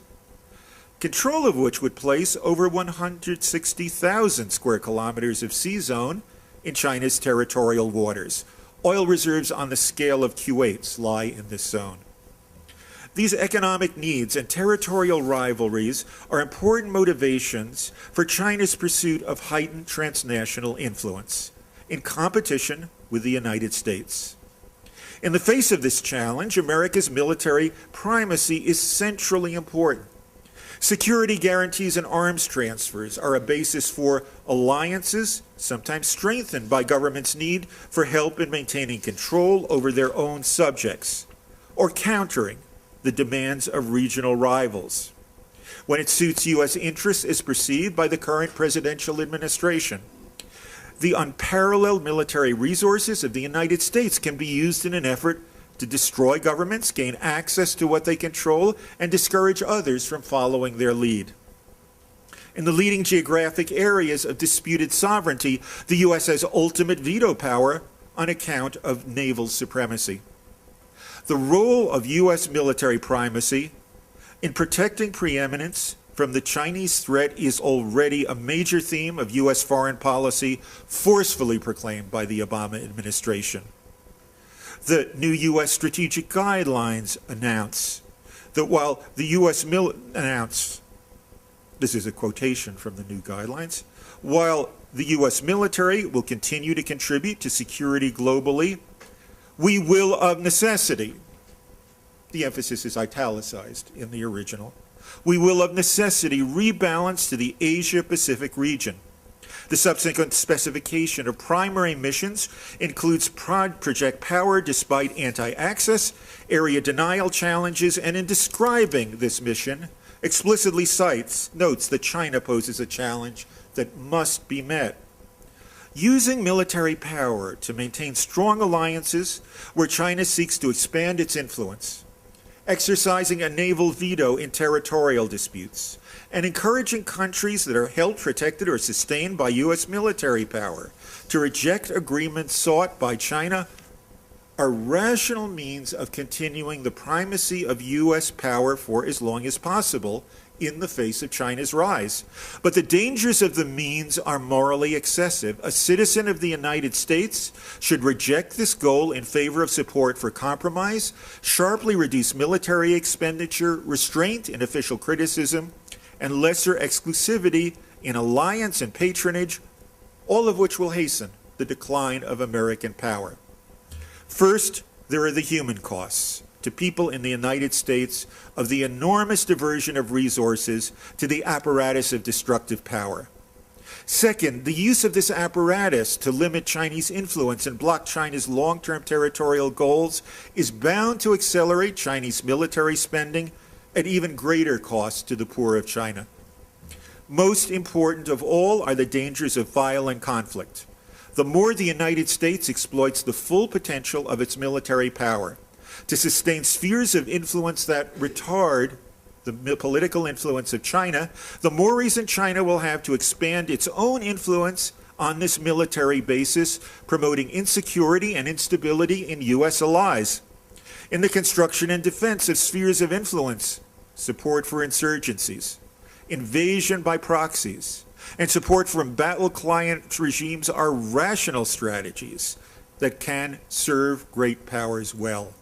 control of which would place over 160,000 square kilometers of sea zone in China's territorial waters. Oil reserves on the scale of Kuwait's lie in this zone. These economic needs and territorial rivalries are important motivations for China's pursuit of heightened transnational influence in competition with the United States. In the face of this challenge, America's military primacy is centrally important. Security guarantees and arms transfers are a basis for alliances, sometimes strengthened by governments' need for help in maintaining control over their own subjects, or countering the demands of regional rivals. When it suits U.S. interests as perceived by the current presidential administration, the unparalleled military resources of the United States can be used in an effort to destroy governments, gain access to what they control, and discourage others from following their lead. In the leading geographic areas of disputed sovereignty, the U.S. has ultimate veto power on account of naval supremacy. The role of U.S. military primacy in protecting preeminence from the Chinese threat is already a major theme of U.S. foreign policy forcefully proclaimed by the Obama administration. The new U.S. strategic guidelines announce that while the U.S. this is a quotation from the new guidelines, while the U.S. military will continue to contribute to security globally, we will of necessity, the emphasis is italicized in the original, we will of necessity rebalance to the Asia-Pacific region. The subsequent specification of primary missions includes project power despite anti-access, area denial challenges, and in describing this mission, explicitly notes that China poses a challenge that must be met. Using military power to maintain strong alliances where China seeks to expand its influence, exercising a naval veto in territorial disputes, and encouraging countries that are held, protected, or sustained by U.S. military power to reject agreements sought by China are rational means of continuing the primacy of U.S. power for as long as possible in the face of China's rise. But the dangers of the means are morally excessive. A citizen of the United States should reject this goal in favor of support for compromise, sharply reduce military expenditure, restraint in official criticism, and lesser exclusivity in alliance and patronage, all of which will hasten the decline of American power. First, there are the human costs to people in the United States of the enormous diversion of resources to the apparatus of destructive power. Second, the use of this apparatus to limit Chinese influence and block China's long-term territorial goals is bound to accelerate Chinese military spending at even greater cost to the poor of China. Most important of all are the dangers of violent conflict. The more the United States exploits the full potential of its military power to sustain spheres of influence that retard the political influence of China, the more reason China will have to expand its own influence on this military basis, promoting insecurity and instability in U.S. allies. In the construction and defense of spheres of influence, support for insurgencies, invasion by proxies, and support from battle client regimes are rational strategies that can serve great powers well.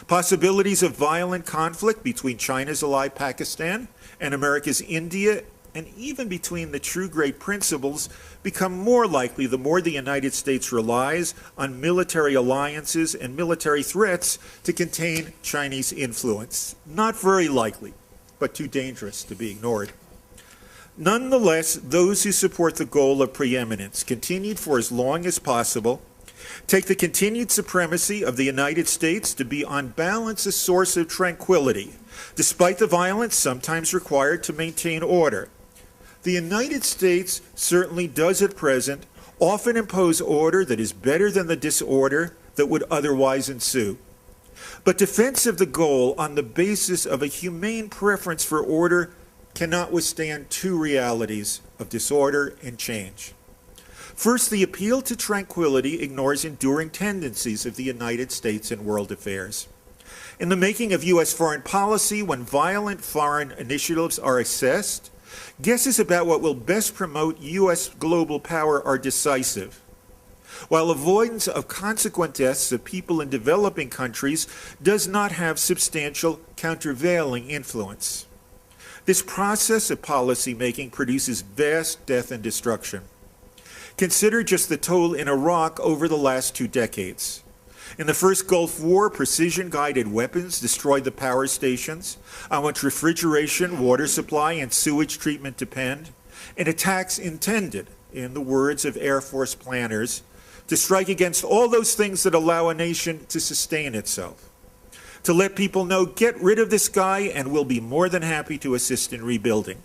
Possibilities of violent conflict between China's ally Pakistan and America's India, and even between the true great principles, become more likely the more the United States relies on military alliances and military threats to contain Chinese influence. Not very likely, but too dangerous to be ignored. Nonetheless, those who support the goal of preeminence, continued for as long as possible, take the continued supremacy of the United States to be on balance a source of tranquility, despite the violence sometimes required to maintain order. The United States certainly does at present often impose order that is better than the disorder that would otherwise ensue. But defense of the goal on the basis of a humane preference for order cannot withstand two realities of disorder and change. First, the appeal to tranquility ignores enduring tendencies of the United States in world affairs. In the making of U.S. foreign policy, when violent foreign initiatives are assessed, guesses about what will best promote U.S. global power are decisive, while avoidance of consequent deaths of people in developing countries does not have substantial countervailing influence. This process of policy making produces vast death and destruction. Consider just the toll in Iraq over the last 2 decades. In the first Gulf War, precision-guided weapons destroyed the power stations on which refrigeration, water supply, and sewage treatment depend, and attacks intended, in the words of Air Force planners, to strike against all those things that allow a nation to sustain itself. To let people know, get rid of this guy and we'll be more than happy to assist in rebuilding.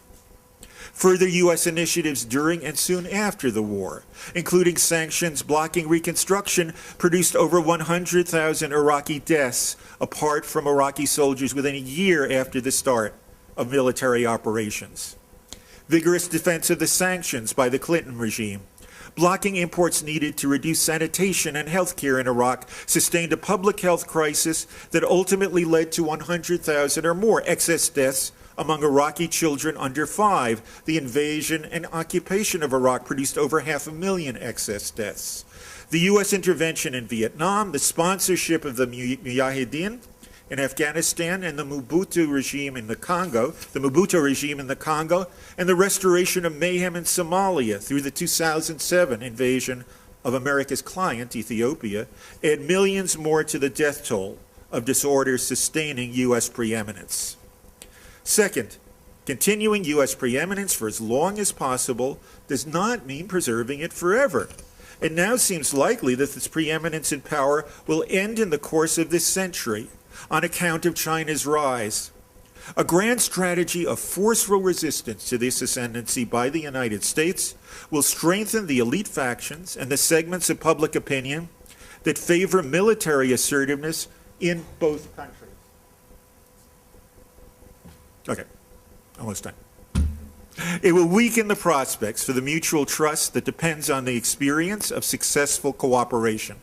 Further U.S. initiatives during and soon after the war, including sanctions blocking reconstruction, produced over 100,000 Iraqi deaths, apart from Iraqi soldiers within a year after the start of military operations. Vigorous defense of the sanctions by the Clinton regime, blocking imports needed to reduce sanitation and health care in Iraq, sustained a public health crisis that ultimately led to 100,000 or more excess deaths among Iraqi children under 5. The invasion and occupation of Iraq produced over 500,000 excess deaths. The U.S. intervention in Vietnam, the sponsorship of the Mujahideen in Afghanistan, and the Mobutu regime in the Congo, and the restoration of mayhem in Somalia through the 2007 invasion of America's client, Ethiopia, add millions more to the death toll of disorders sustaining U.S. preeminence. Second, continuing U.S. preeminence for as long as possible does not mean preserving it forever. It now seems likely that this preeminence in power will end in the course of this century on account of China's rise. A grand strategy of forceful resistance to this ascendancy by the United States will strengthen the elite factions and the segments of public opinion that favor military assertiveness in both countries. Okay, almost done. It will weaken the prospects for the mutual trust that depends on the experience of successful cooperation.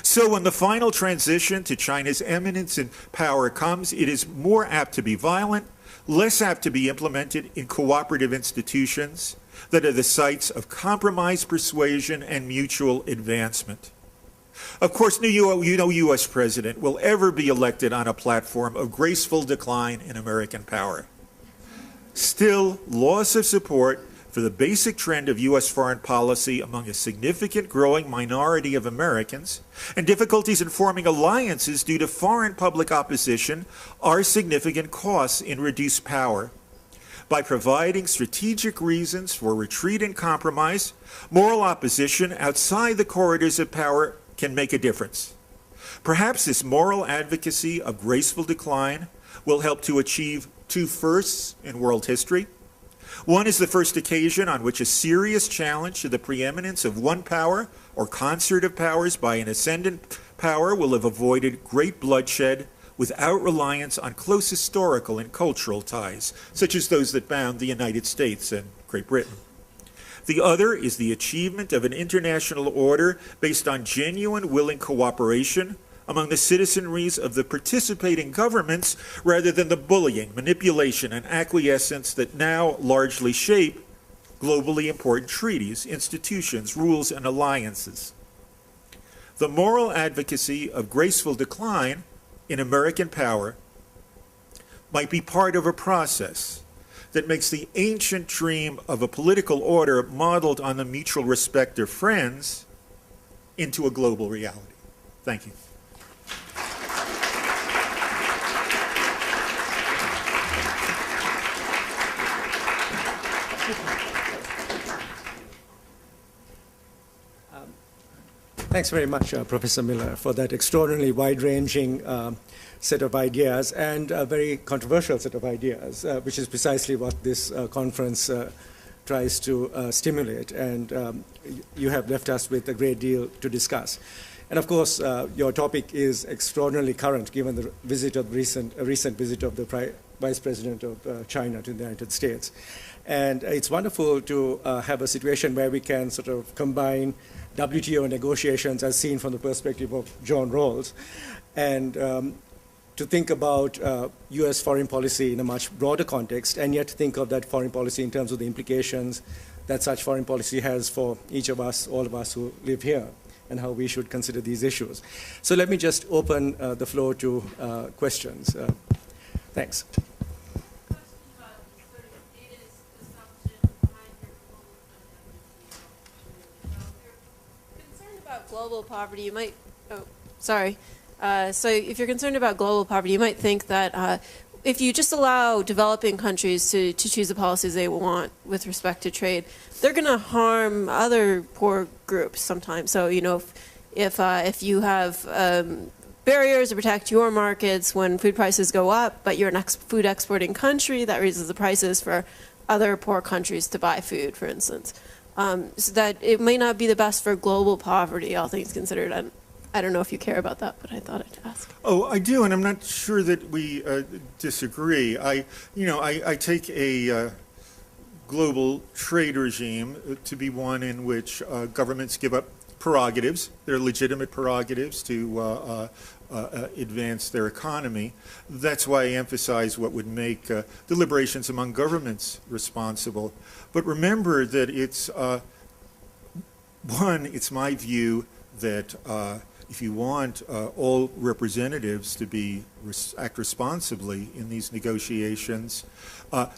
So when the final transition to China's eminence in power comes, it is more apt to be violent, less apt to be implemented in cooperative institutions that are the sites of compromise, persuasion, and mutual advancement. Of course, no U.S. president will ever be elected on a platform of graceful decline in American power. Still, loss of support for the basic trend of U.S. foreign policy among a significant growing minority of Americans and difficulties in forming alliances due to foreign public opposition are significant costs in reduced power. By providing strategic reasons for retreat and compromise, moral opposition outside the corridors of power can make a difference. Perhaps this moral advocacy of graceful decline will help to achieve 2 firsts in world history. One is the first occasion on which a serious challenge to the preeminence of one power or concert of powers by an ascendant power will have avoided great bloodshed without reliance on close historical and cultural ties, such as those that bound the United States and Great Britain. The other is the achievement of an international order based on genuine, willing cooperation among the citizenries of the participating governments rather than the bullying, manipulation, and acquiescence that now largely shape globally important treaties, institutions, rules, and alliances. The moral advocacy of graceful decline in American power might be part of a process that makes the ancient dream of a political order modeled on the mutual respect of friends into a global reality. Thank you. Thanks very much, Professor Miller, for that extraordinarily wide-ranging set of ideas and a very controversial set of ideas, which is precisely what this conference tries to stimulate. And you have left us with a great deal to discuss. And of course, your topic is extraordinarily current, given the visit of recent visit of the Vice President of China to the United States. And it's wonderful to have a situation where we can sort of combine WTO negotiations as seen from the perspective of John Rawls and to think about U.S. foreign policy in a much broader context, and yet think of that foreign policy in terms of the implications that such foreign policy has for each of us, all of us who live here, and how we should consider these issues. So let me just open the floor to questions. Thanks. Global poverty, you might, so if you're concerned about global poverty, you might think that if you just allow developing countries to choose the policies they want with respect to trade, they're going to harm other poor groups sometimes. So, you know, if you have barriers to protect your markets when food prices go up, but you're an food exporting country, that raises the prices for other poor countries to buy food, for instance. So that it may not be the best for global poverty, all things considered. And I don't know if you care about that, but I thought I'd ask. Oh, I do, and I'm not sure that we disagree. I take a global trade regime to be one in which governments give up prerogatives, their legitimate prerogatives, to advance their economy. That's why I emphasize what would make deliberations among governments responsible. But remember that it's my view that if you want all representatives to act responsibly in these negotiations,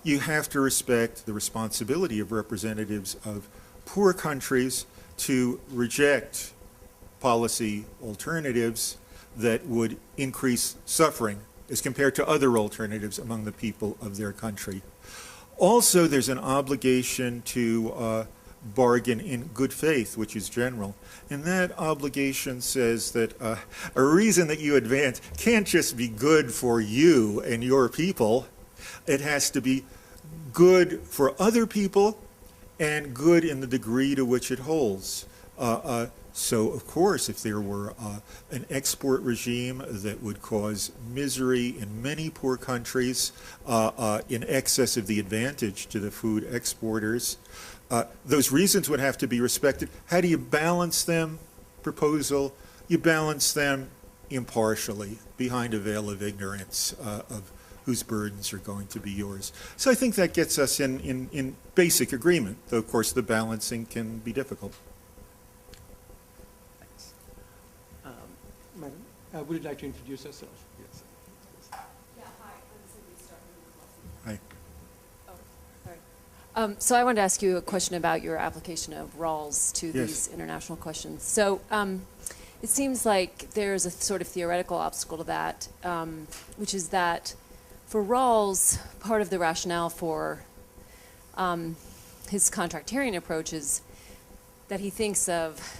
you have to respect the responsibility of representatives of poor countries to reject policy alternatives that would increase suffering as compared to other alternatives among the people of their country. Also, there's an obligation to bargain in good faith, which is general. And that obligation says that a reason that you advance can't just be good for you and your people. It has to be good for other people and good in the degree to which it holds. So, of course, if there were an export regime that would cause misery in many poor countries in excess of the advantage to the food exporters, those reasons would have to be respected. How do you balance them? Proposal, you balance them impartially behind a veil of ignorance of whose burdens are going to be yours. So I think that gets us in basic agreement, though, of course, the balancing can be difficult. Madam, would you like to introduce yourself? Yes. Yeah, hi. I'm Cindy Stark. Hi. Oh, sorry. So I wanted to ask you a question about your application of RALs to these international questions. So it seems like there's a sort of theoretical obstacle to that, which is that for Rawls, part of the rationale for his contractarian approach is that he thinks of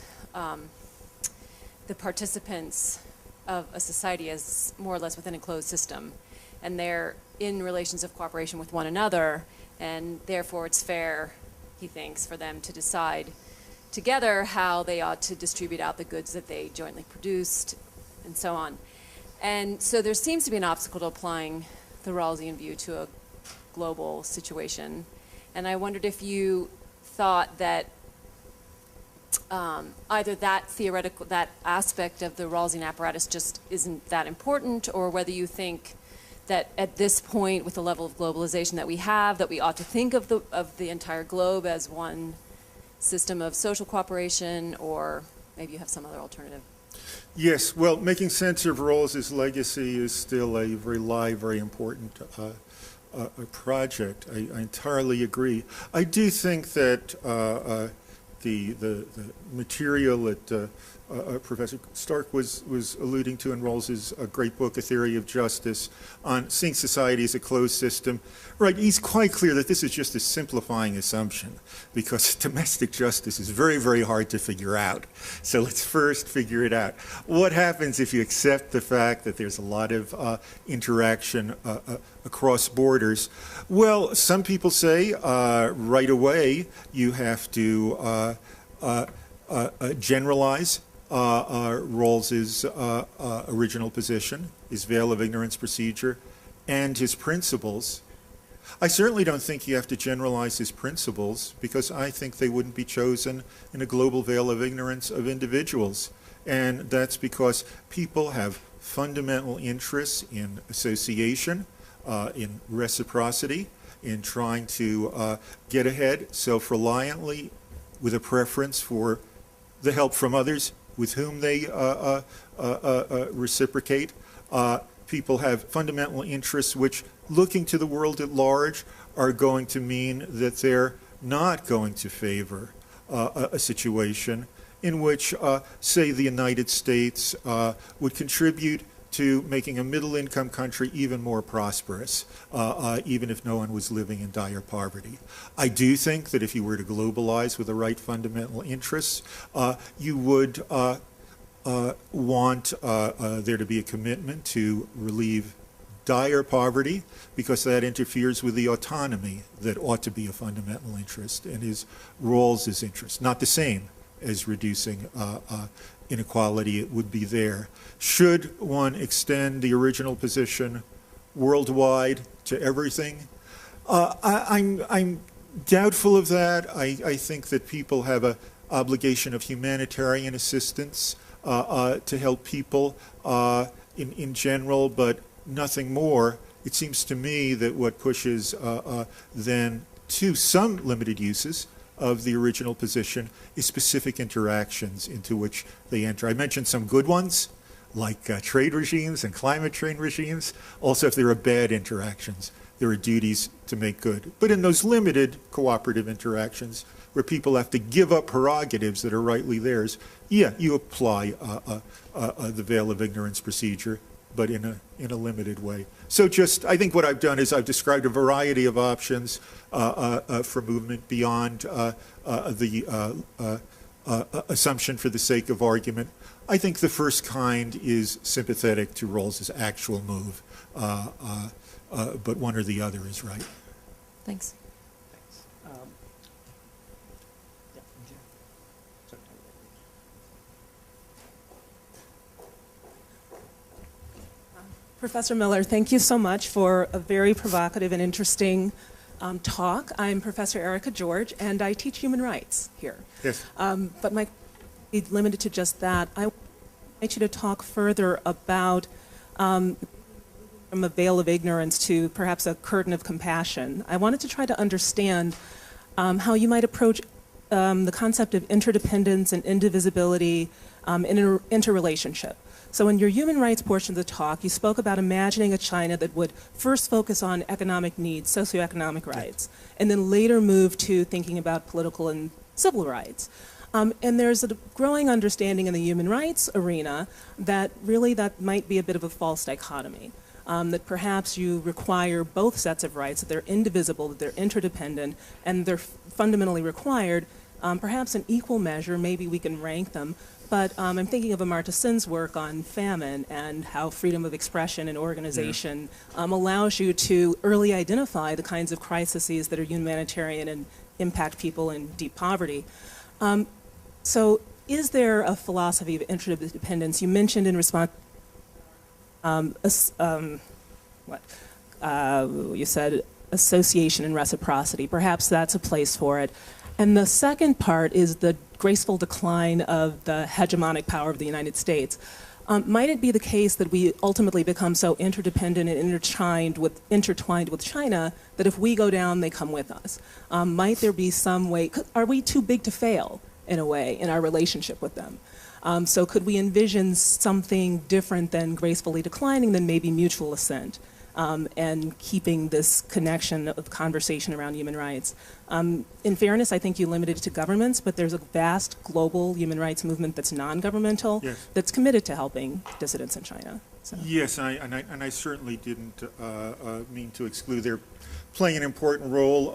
the participants of a society as more or less within a closed system, and they're in relations of cooperation with one another, and therefore it's fair, he thinks, for them to decide together how they ought to distribute out the goods that they jointly produced, and so on. And so there seems to be an obstacle to applying the Rawlsian view to a global situation. And I wondered if you thought that either that aspect of the Rawlsian apparatus just isn't that important, or whether you think that at this point, with the level of globalization that we have, that we ought to think of the entire globe as one system of social cooperation, or maybe you have some other alternative. Yes, well, making sense of Rawls's legacy is still a very live, very important project. I entirely agree. I do think that the material that Professor Stark was alluding to in Rawls's great book, A Theory of Justice, on seeing society as a closed system, right, he's quite clear that this is just a simplifying assumption, because domestic justice is very, very hard to figure out. So let's first figure it out. What happens if you accept the fact that there's a lot of interaction across borders? Well, some people say right away you have to generalize Rawls's original position, his veil of ignorance procedure, and his principles. I certainly don't think you have to generalize his principles, because I think they wouldn't be chosen in a global veil of ignorance of individuals. And that's because people have fundamental interests in association, in reciprocity, in trying to get ahead self-reliantly with a preference for the help from others with whom they reciprocate. People have fundamental interests which, looking to the world at large, are going to mean that they're not going to favor a situation in which, say, the United States would contribute to making a middle-income country even more prosperous, even if no one was living in dire poverty. I do think that if you were to globalize with the right fundamental interests, you would want there to be a commitment to relieve dire poverty, because that interferes with the autonomy that ought to be a fundamental interest and is Rawls's interest. Not the same as reducing inequality, it would be there. Should one extend the original position worldwide to everything? I'm doubtful of that. I think that people have an obligation of humanitarian assistance to help people in general, but nothing more. It seems to me that what pushes then to some limited uses of the original position is specific interactions into which they enter. I mentioned some good ones, like trade regimes and climate change regimes. Also, if there are bad interactions, there are duties to make good. But in those limited cooperative interactions, where people have to give up prerogatives that are rightly theirs, yeah, you apply the veil of ignorance procedure, but in a limited way. So I think what I've done is I've described a variety of options for movement beyond the assumption for the sake of argument. I think the first kind is sympathetic to Rawls's actual move, but one or the other is right. Thanks. Professor Miller, thank you so much for a very provocative and interesting talk. I'm Professor Erica George, and I teach human rights here. Yes. But my be limited to just that. I want you to talk further about from a veil of ignorance to perhaps a curtain of compassion. I wanted to try to understand how you might approach the concept of interdependence and indivisibility in an interrelationship. So in your human rights portion of the talk, you spoke about imagining a China that would first focus on economic needs, socioeconomic rights, and then later move to thinking about political and civil rights. And there's a growing understanding in the human rights arena that really that might be a bit of a false dichotomy, that perhaps you require both sets of rights, that they're indivisible, that they're interdependent, and they're fundamentally required, perhaps in equal measure, maybe we can rank them. But I'm thinking of Amartya Sen's work on famine and how freedom of expression and organization allows you to early identify the kinds of crises that are humanitarian and impact people in deep poverty. So is there a philosophy of interdependence? You mentioned in response, you said association and reciprocity. Perhaps that's a place for it. And the second part is the graceful decline of the hegemonic power of the United States. Might it be the case that we ultimately become so interdependent and intertwined with China that if we go down, they come with us? Might there be some way, are we too big to fail in a way in our relationship with them? So could we envision something different than gracefully declining than maybe mutual assent? And keeping this connection of conversation around human rights. In fairness, I think you limited it to governments, but there's a vast global human rights movement that's non-governmental, that's committed to helping dissidents in China. So. Yes, and I certainly didn't mean to exclude. They're playing an important role,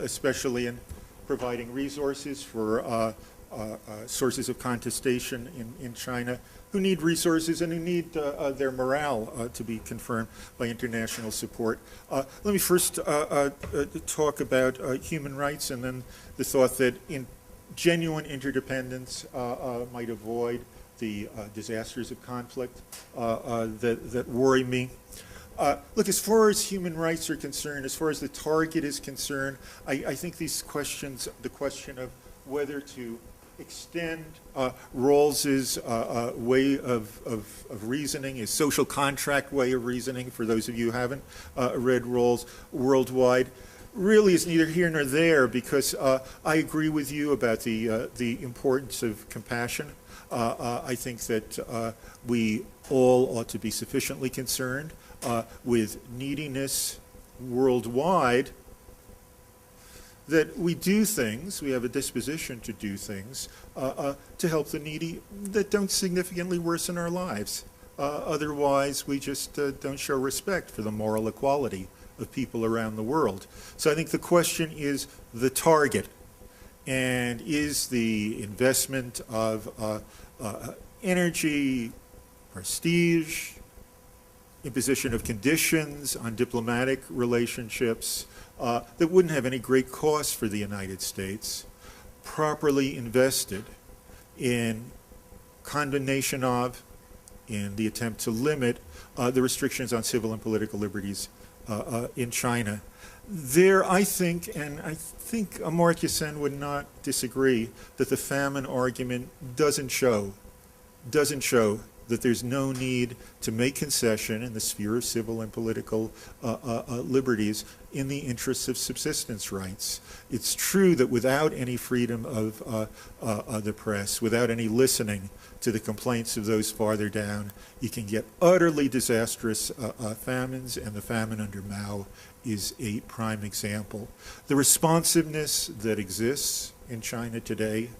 especially in providing resources for sources of contestation in China, who need resources and who need their morale to be confirmed by international support. Let me first talk about human rights, and then the thought that in genuine interdependence might avoid the disasters of conflict that worry me. Look, as far as human rights are concerned, as far as the target is concerned, I think these questions, the question of whether to extend Rawls's way of reasoning, his social contract way of reasoning, for those of you who haven't read Rawls worldwide, really is neither here nor there, because I agree with you about the importance of compassion. I think that we all ought to be sufficiently concerned with neediness worldwide, that we do things, we have a disposition to do things to help the needy that don't significantly worsen our lives. Otherwise, we just don't show respect for the moral equality of people around the world. So I think the question is the target, and is the investment of energy, prestige, imposition of conditions on diplomatic relationships that wouldn't have any great cost for the United States, properly invested in condemnation of, in the attempt to limit the restrictions on civil and political liberties in China. There, I think, and I think Amartya Sen would not disagree, that the famine argument doesn't show that there's no need to make concession in the sphere of civil and political liberties in the interests of subsistence rights. It's true that without any freedom of the press, without any listening to the complaints of those farther down, you can get utterly disastrous famines, and the famine under Mao is a prime example. The responsiveness that exists in China today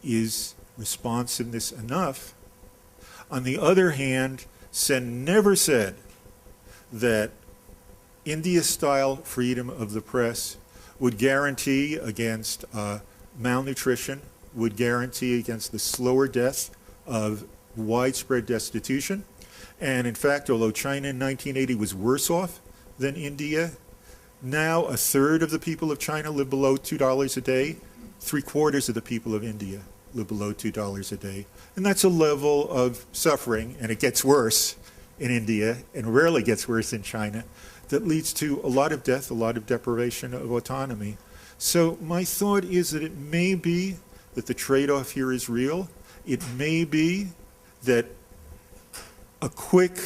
is responsiveness enough. On the other hand, Sen never said that India-style freedom of the press would guarantee against malnutrition, would guarantee against the slower death of widespread destitution. And in fact, although China in 1980 was worse off than India, now a third of the people of China live below $2 a day, 3/4 of the people of India live below $2 a day. And that's a level of suffering, and it gets worse in India and rarely gets worse in China, that leads to a lot of death, a lot of deprivation of autonomy. So my thought is that it may be that the trade-off here is real. It may be that a quick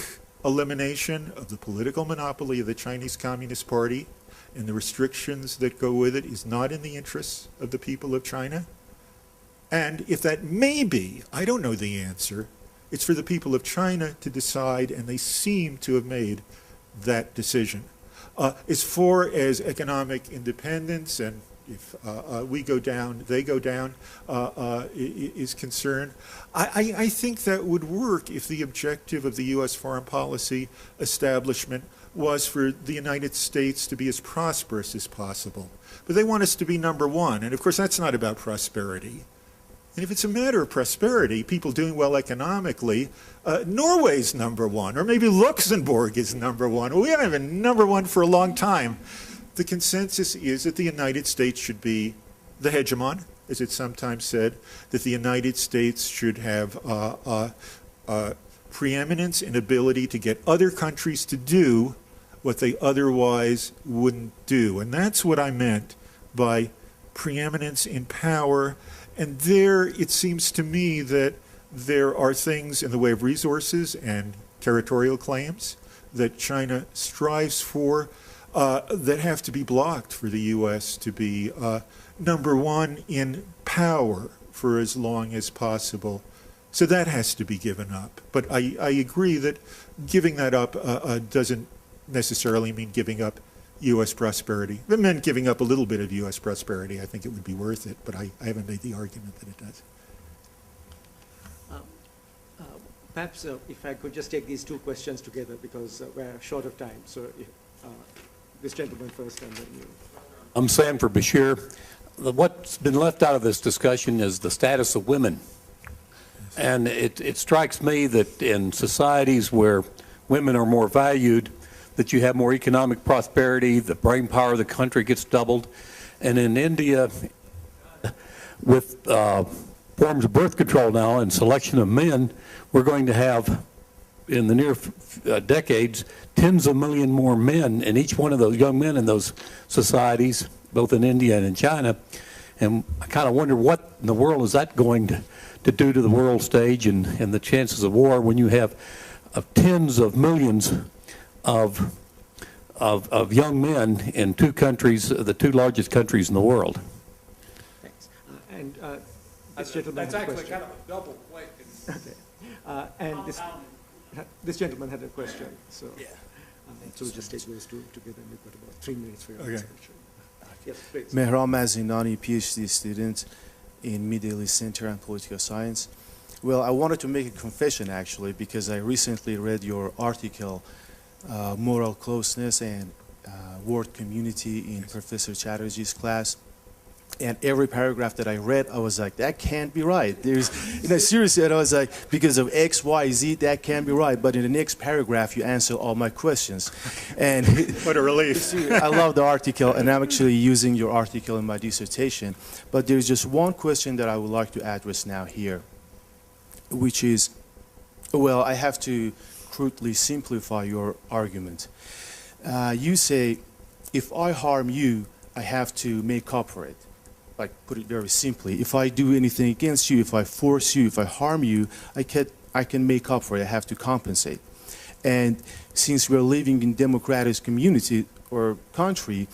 elimination of the political monopoly of the Chinese Communist Party and the restrictions that go with it is not in the interests of the people of China. And if that may be, I don't know the answer, it's for the people of China to decide, and they seem to have made that decision. As far as economic independence, and if we go down, they go down, is concerned, I think that would work if the objective of the U.S. foreign policy establishment was for the United States to be as prosperous as possible. But they want us to be number one, and of course that's not about prosperity. And if it's a matter of prosperity, people doing well economically, Norway's number one, or maybe Luxembourg is number one. We haven't been number one for a long time. The consensus is that the United States should be the hegemon, as it's sometimes said, that the United States should have preeminence and ability to get other countries to do what they otherwise wouldn't do. And that's what I meant by preeminence in power. And there, it seems to me that there are things in the way of resources and territorial claims that China strives for that have to be blocked for the U.S. to be number one in power for as long as possible. So that has to be given up. But I agree that giving that up doesn't necessarily mean giving up U.S. prosperity. If it meant giving up a little bit of U.S. prosperity, I think it would be worth it, but I haven't made the argument that it does. Perhaps if I could just take these two questions together, because we're short of time. So if, this gentleman first, and then you. I'm Sanford Bashir. What's been left out of this discussion is the status of women. And it strikes me that in societies where women are more valued, that you have more economic prosperity, the brain power of the country gets doubled. And in India, with forms of birth control now and selection of men, we're going to have, in the near decades, tens of millions more men, and each one of those young men in those societies, both in India and in China, And I kind of wonder what in the world is that going to do to the world stage and the chances of war when you have tens of millions of young men in two countries, the two largest countries in the world. Thanks. And this gentleman That's had a actually question. kind of a double question. Okay. And this gentleman had a question. So, so we'll just take those two together. And we've got about 3 minutes for your answer. Yes, please. Mehram Mazinani, PhD student in Middle East Center and Political Science. Well, I wanted to make a confession, actually, because I recently read your article, Moral Closeness and World Community in Professor Chatterjee's class. And every paragraph that I read, I was like, that can't be right. There's, seriously, and I was like, because of X, Y, Z, that can't be right. But in the next paragraph, you answer all my questions. And What a relief. I love the article, and I'm actually using your article in my dissertation. But there's just one question that I would like to address now here, which is, well, I have to crudely simplify your argument. You say, if I harm you, I have to make up for it. Like, put it very simply, if I do anything against you, if I force you, if I harm you, I can make up for it. I have to compensate. And since we're living in democratic community or country,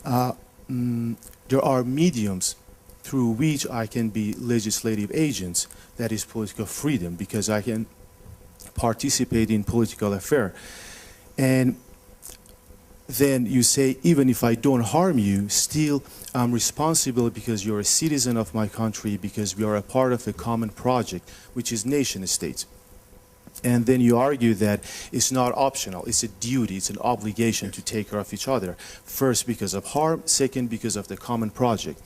there are mediums through which I can be legislative agents. That is political freedom, because I can participate in political affair. And then you say, even if I don't harm you, still I'm responsible because you're a citizen of my country, because we are a part of a common project, which is nation states. And then you argue that it's not optional, it's a duty, it's an obligation to take care of each other. First, because of harm, second, because of the common project.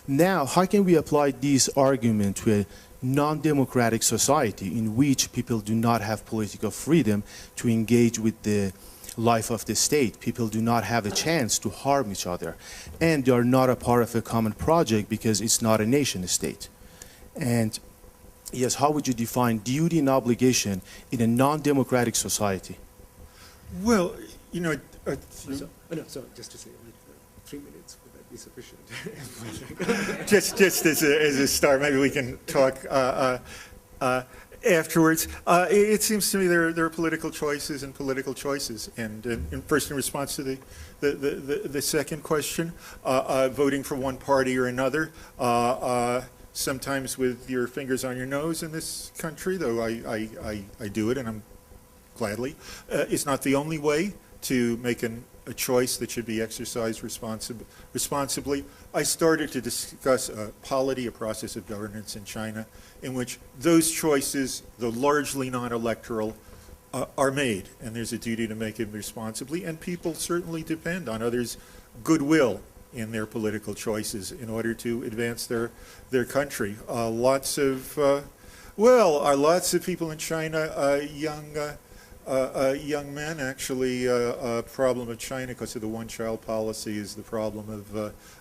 Now, how can we apply this argument to a non-democratic society in which people do not have political freedom to engage with the life of the state? People do not have a chance to harm each other, and they are not a part of a common project because it's not a nation state. And yes, how would you define duty and obligation in a non-democratic society? Well, So just to say, 3 minutes, would that be sufficient? just as a start, maybe we can talk afterwards. It seems to me there are political choices and political choices. And first, in response to the second question, voting for one party or another, sometimes with your fingers on your nose in this country, though I do it, and I'm gladly, is not the only way to make a choice that should be exercised responsibly. I started to discuss polity, a process of governance in China, in which those choices, though largely non-electoral, are made, and there's a duty to make it responsibly, and people certainly depend on others' goodwill in their political choices in order to advance their country. Lots of people in China, young men, actually, a problem of China because of the one-child policy is the problem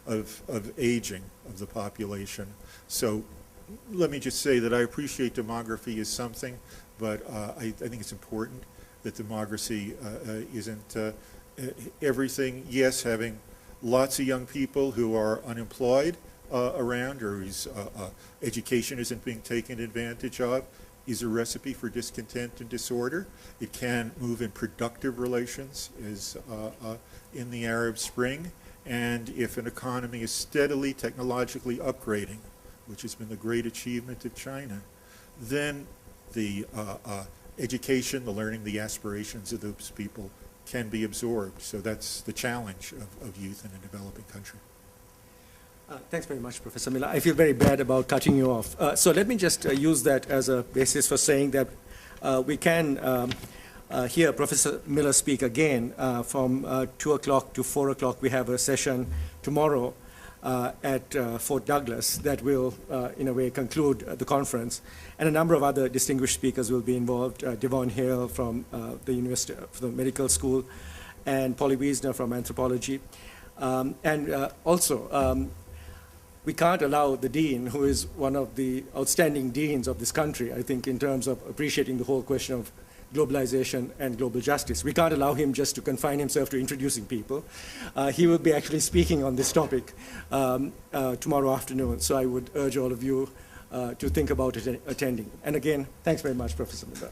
of aging of the population. So let me just say that I appreciate demography as something, but I think it's important that demography isn't everything. Yes, having lots of young people who are unemployed around, or whose education isn't being taken advantage of, is a recipe for discontent and disorder. It can move in productive relations, as in the Arab Spring. And if an economy is steadily technologically upgrading, which has been the great achievement of China, then the education, the learning, the aspirations of those people can be absorbed. So that's the challenge of youth in a developing country. Thanks very much, Professor Miller. I feel very bad about cutting you off. So let me just use that as a basis for saying that we can hear Professor Miller speak again from 2 o'clock to 4 o'clock. We have a session tomorrow at Fort Douglas that will, in a way, conclude the conference. And a number of other distinguished speakers will be involved. Devon Hale from the University of the Medical School, and Polly Wiesner from Anthropology. Also, we can't allow the dean, who is one of the outstanding deans of this country, I think, in terms of appreciating the whole question of globalization and global justice. We can't allow him just to confine himself to introducing people. He will be actually speaking on this topic tomorrow afternoon, so I would urge all of you to think about attending. And again, thanks very much, Professor Miller.